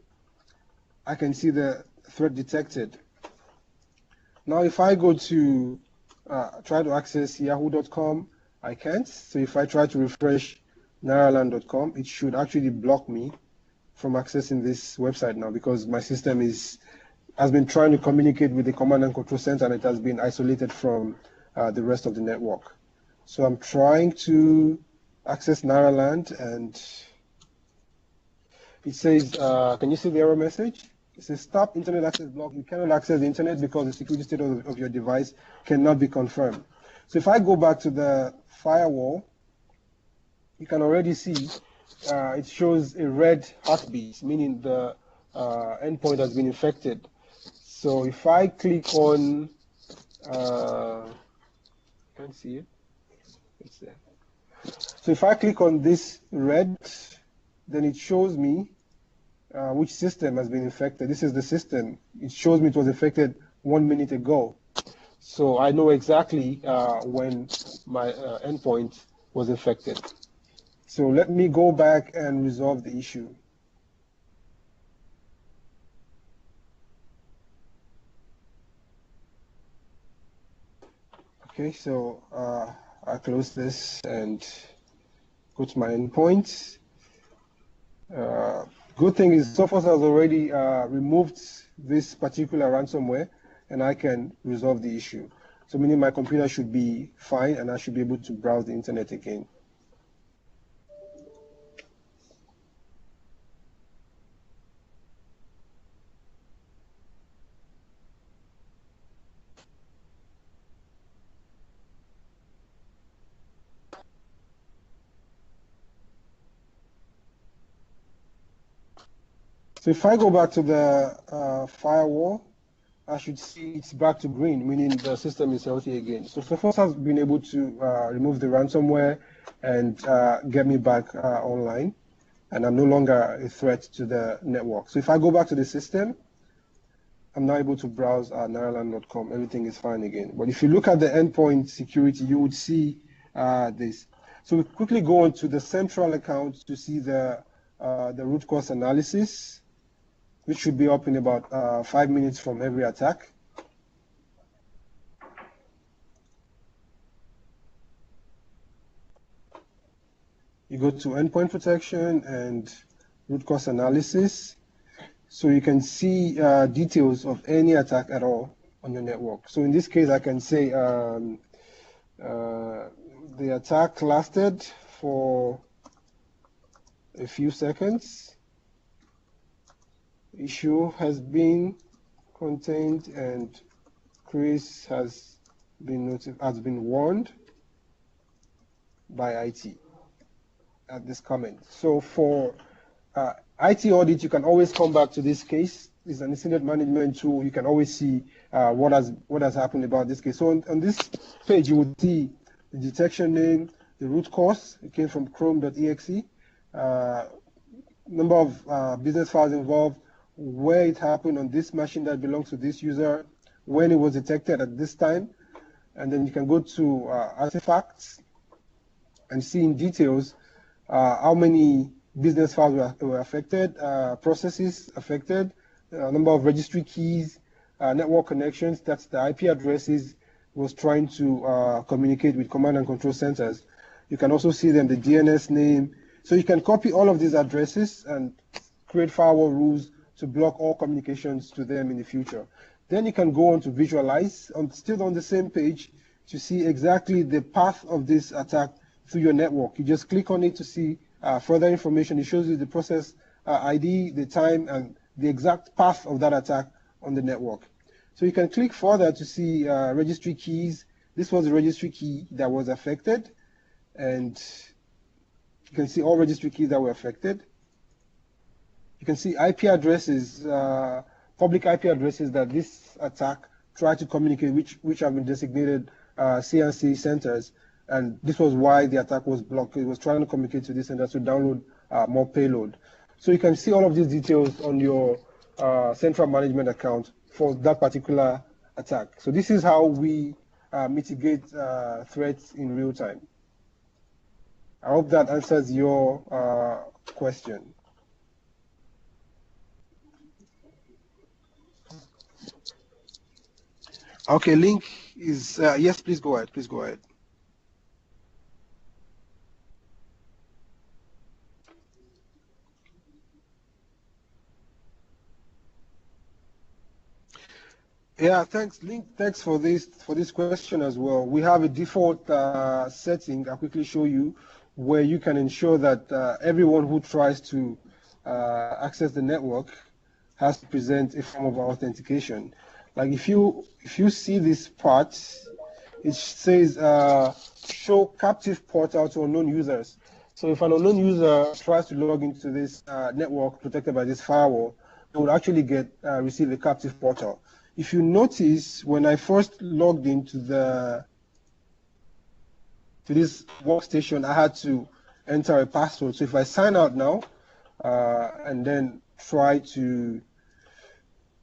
I can see the threat detected. Now, if I go to try to access yahoo.com, I can't. So if I try to refresh nairaland.com, it should actually block me from accessing this website now because my system has been trying to communicate with the command and control center and it has been isolated from the rest of the network. So I'm trying to access Nairaland and it says, can you see the error message? It says stop internet access block. You cannot access the internet because the security state of your device cannot be confirmed. So if I go back to the firewall, you can already see it shows a red heartbeat, meaning the endpoint has been infected. So if I click on, can't see it, it's there. So if I click on this red, then it shows me which system has been infected. This is the system. It shows me it was infected 1 minute ago. So I know exactly when my endpoint was infected. So let me go back and resolve the issue. Okay, so I close this and go to my endpoint. Good thing is Sophos has already removed this particular ransomware, and I can resolve the issue. So meaning my computer should be fine, and I should be able to browse the internet again. So if I go back to the firewall, I should see it's back to green, meaning the system is healthy again. So Sophos has been able to remove the ransomware and get me back online, and I'm no longer a threat to the network. So if I go back to the system, I'm now able to browse nairaland.com. Everything is fine again. But if you look at the endpoint security, you would see this. So we quickly go on to the central account to see the root cause analysis, which should be up in about 5 minutes from every attack. You go to endpoint protection and root cause analysis. So you can see details of any attack at all on your network. So in this case, I can say the attack lasted for a few seconds. Issue has been contained and Chris has been warned by IT at this comment. So for IT audit, you can always come back to this case. It's an incident management tool. You can always see what has happened about this case. So on this page, you would see the detection name, the root cause. It came from chrome.exe, number of business files involved, where it happened on this machine that belongs to this user, when it was detected at this time, and then you can go to artifacts and see in details how many business files were affected, processes affected, number of registry keys, network connections, that's the IP addresses was trying to communicate with command and control centers. You can also see them, the DNS name. So you can copy all of these addresses and create firewall rules to block all communications to them in the future. Then you can go on to visualize, still on the same page, to see exactly the path of this attack through your network. You just click on it to see further information. It shows you the process ID, the time, and the exact path of that attack on the network. So you can click further to see registry keys. This was the registry key that was affected, and you can see all registry keys that were affected. You can see IP addresses, public IP addresses that this attack tried to communicate, which have been designated CNC centers. And this was why the attack was blocked. It was trying to communicate to this center to download more payload. So you can see all of these details on your central management account for that particular attack. So this is how we mitigate threats in real time. I hope that answers your question. Okay, link is, yes, please go ahead, please go ahead. Yeah, thanks, Link. Thanks for this question as well. We have a default setting. I'll quickly show you where you can ensure that everyone who tries to access the network has to present a form of authentication. Like if you see this part, it says show captive portal to unknown users. So if an unknown user tries to log into this network protected by this firewall, they would actually receive a captive portal. If you notice, when I first logged into the to this workstation, I had to enter a password. So if I sign out now and then try to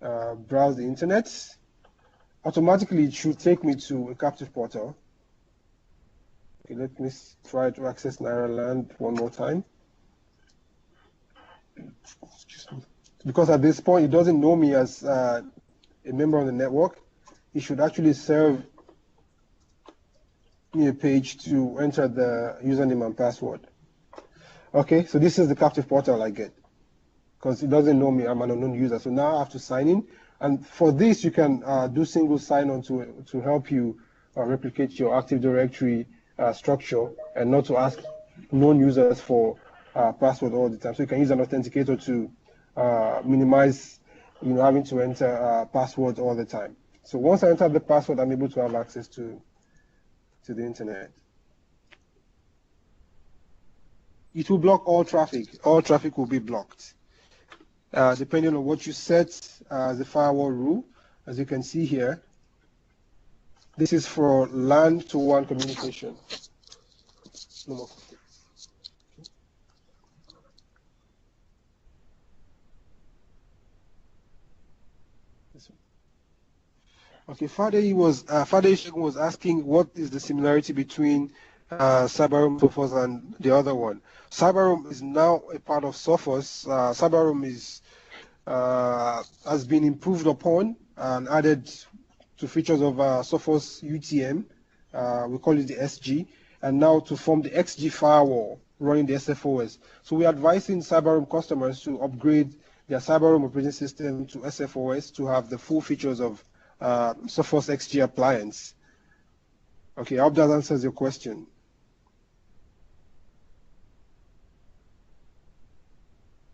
browse the internet, automatically it should take me to a captive portal. Okay, let me try to access Nairaland one more time. Excuse me. Because at this point, it doesn't know me as a member of the network. It should actually serve me a page to enter the username and password. Okay, so this is the captive portal I get because it doesn't know me. I'm an unknown user. So now I have to sign in. And for this, you can do single sign-on to help you replicate your Active Directory structure and not to ask known users for password all the time. So you can use an authenticator to minimize, having to enter passwords all the time. So once I enter the password, I'm able to have access to the internet. It will block all traffic. All traffic will be blocked. Depending on what you set as the firewall rule, as you can see here, this is for LAN to WAN communication. No more. Okay, Fade was asking what is the similarity between Cyberroom, Sophos, and the other one. Cyberroom is now a part of Sophos. Cyberroom has been improved upon and added to features of Sophos UTM. We call it the SG, and now to form the XG firewall running the SFOS. So we're advising Cyberroom customers to upgrade their Cyberroom operating system to SFOS to have the full features of Sophos XG appliance. Okay, I hope that answers your question.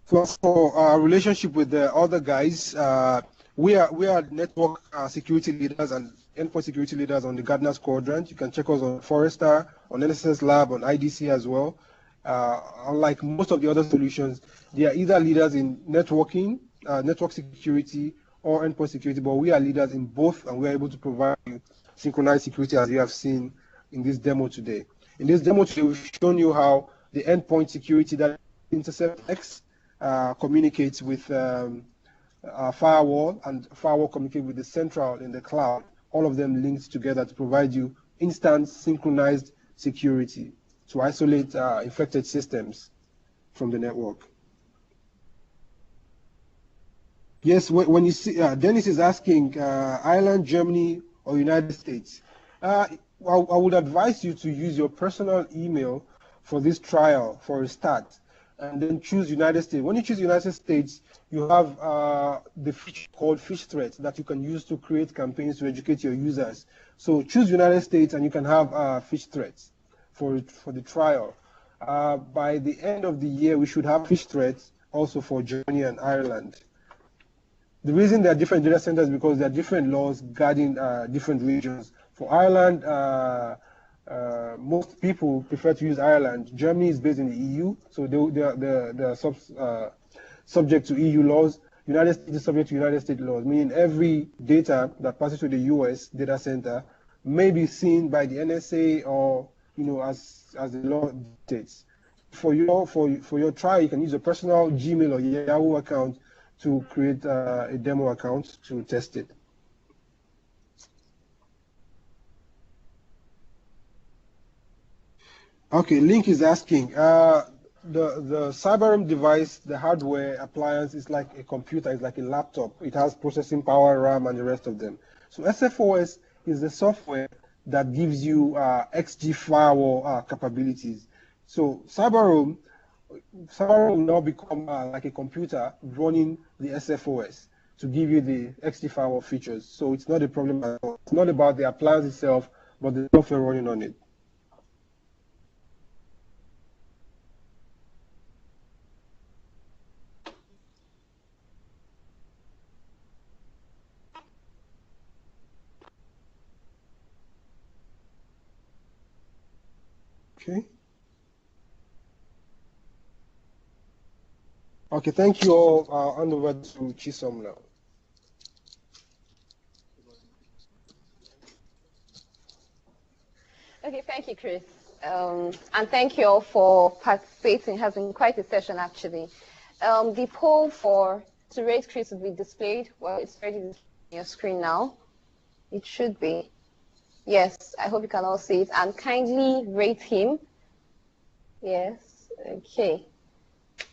For our relationship with the other guys, we are network security leaders and endpoint security leaders on the Gartner's Quadrant. You can check us on Forrester, on NSS Lab, on IDC as well. Unlike most of the other solutions, they are either leaders in networking, network security, or endpoint security, but we are leaders in both, and we are able to provide you synchronized security as you have seen in this demo today. In this demo today, we've shown you how the endpoint security that Intercept X communicates with our firewall, and firewall communicate with the central in the cloud, all of them linked together to provide you instant synchronized security to isolate infected systems from the network. Yes, when you see, Dennis is asking Ireland, Germany, or United States. I would advise you to use your personal email for this trial for a start, and then choose United States. When you choose United States, you have the feature called Phish Threats that you can use to create campaigns to educate your users. So choose United States, and you can have Phish Threats for the trial. By the end of the year, we should have Phish Threats also for Germany and Ireland. The reason there are different data centers is because there are different laws guarding different regions. For Ireland, most people prefer to use Ireland. Germany is based in the EU, so they are subject to EU laws. United States is subject to United States laws, meaning every data that passes to the US data center may be seen by the NSA or as the law dictates. For your trial, you can use a personal Gmail or Yahoo account to create a demo account to test it. Okay, Link is asking, the Cyberroom device, the hardware appliance is like a computer, it's like a laptop. It has processing power, RAM, and the rest of them. So SFOS is the software that gives you XG firewall capabilities. So Cyberroom will now become like a computer running the SFOS to give you the XG firewall features. So it's not a problem at all. It's not about the appliance itself, but the software running on it. Okay. Okay, thank you all. On the way to Chisom now. Okay, thank you, Chris. And thank you all for participating. It has been quite a session, actually. The poll to rate Chris will be displayed. Well, it's already on your screen now. It should be. Yes, I hope you can all see it. And kindly rate him. Yes, okay.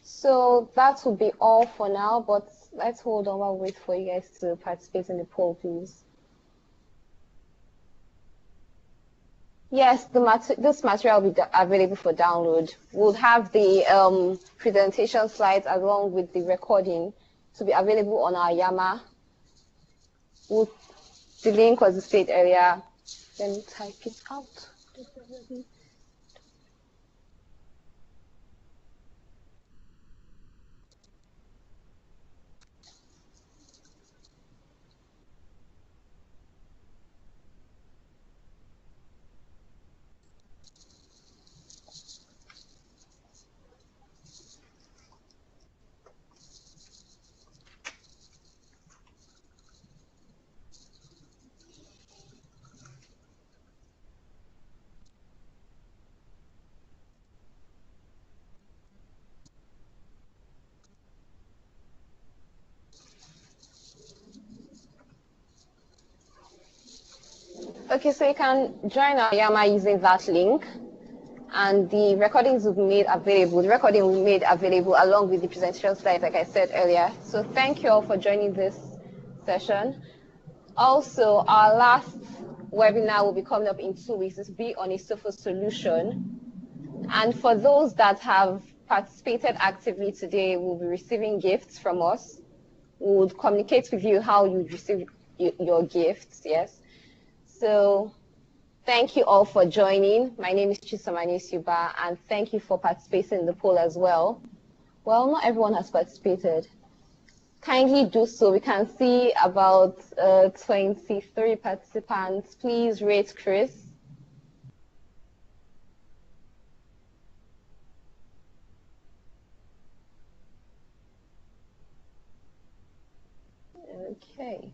So that will be all for now, but let's hold on while we wait for you guys to participate in the poll, please. Yes, this material will be available for download. We'll have the presentation slides along with the recording to be available on our Yammer. The link was displayed earlier. Let me type it out. Okay, so you can join our Yammer using that link, and the recordings will be made available. The recording will be made available along with the presentation slides, like I said earlier. So thank you all for joining this session. Also, our last webinar will be coming up in 2 weeks. This will be on a Sophos solution. And for those that have participated actively today, we'll be receiving gifts from us. We would communicate with you how you receive your gifts, yes. So thank you all for joining. My name is Chisamani Suba, and thank you for participating in the poll as well. Well, not everyone has participated. Kindly do so. We can see about 23 participants. Please rate Chris. Okay.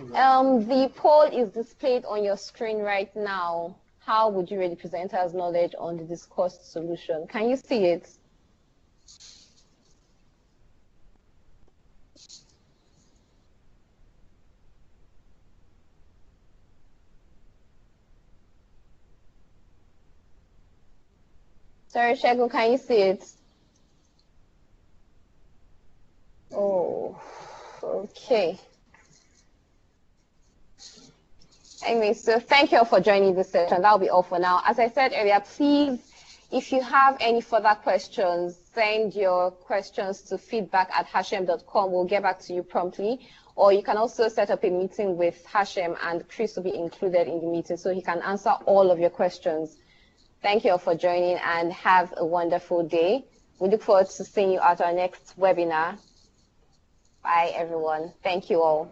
The poll is displayed on your screen right now. How would you rate the presenter's knowledge on the discussed solution? Can you see it? Sorry, Shegun, can you see it? Oh, okay. Anyway, so thank you all for joining this session. That'll be all for now. As I said earlier, please, if you have any further questions, send your questions to feedback@hashem.com. We'll get back to you promptly. Or you can also set up a meeting with Ha-Shem, and Chris will be included in the meeting so he can answer all of your questions. Thank you all for joining, and have a wonderful day. We look forward to seeing you at our next webinar. Bye, everyone. Thank you all.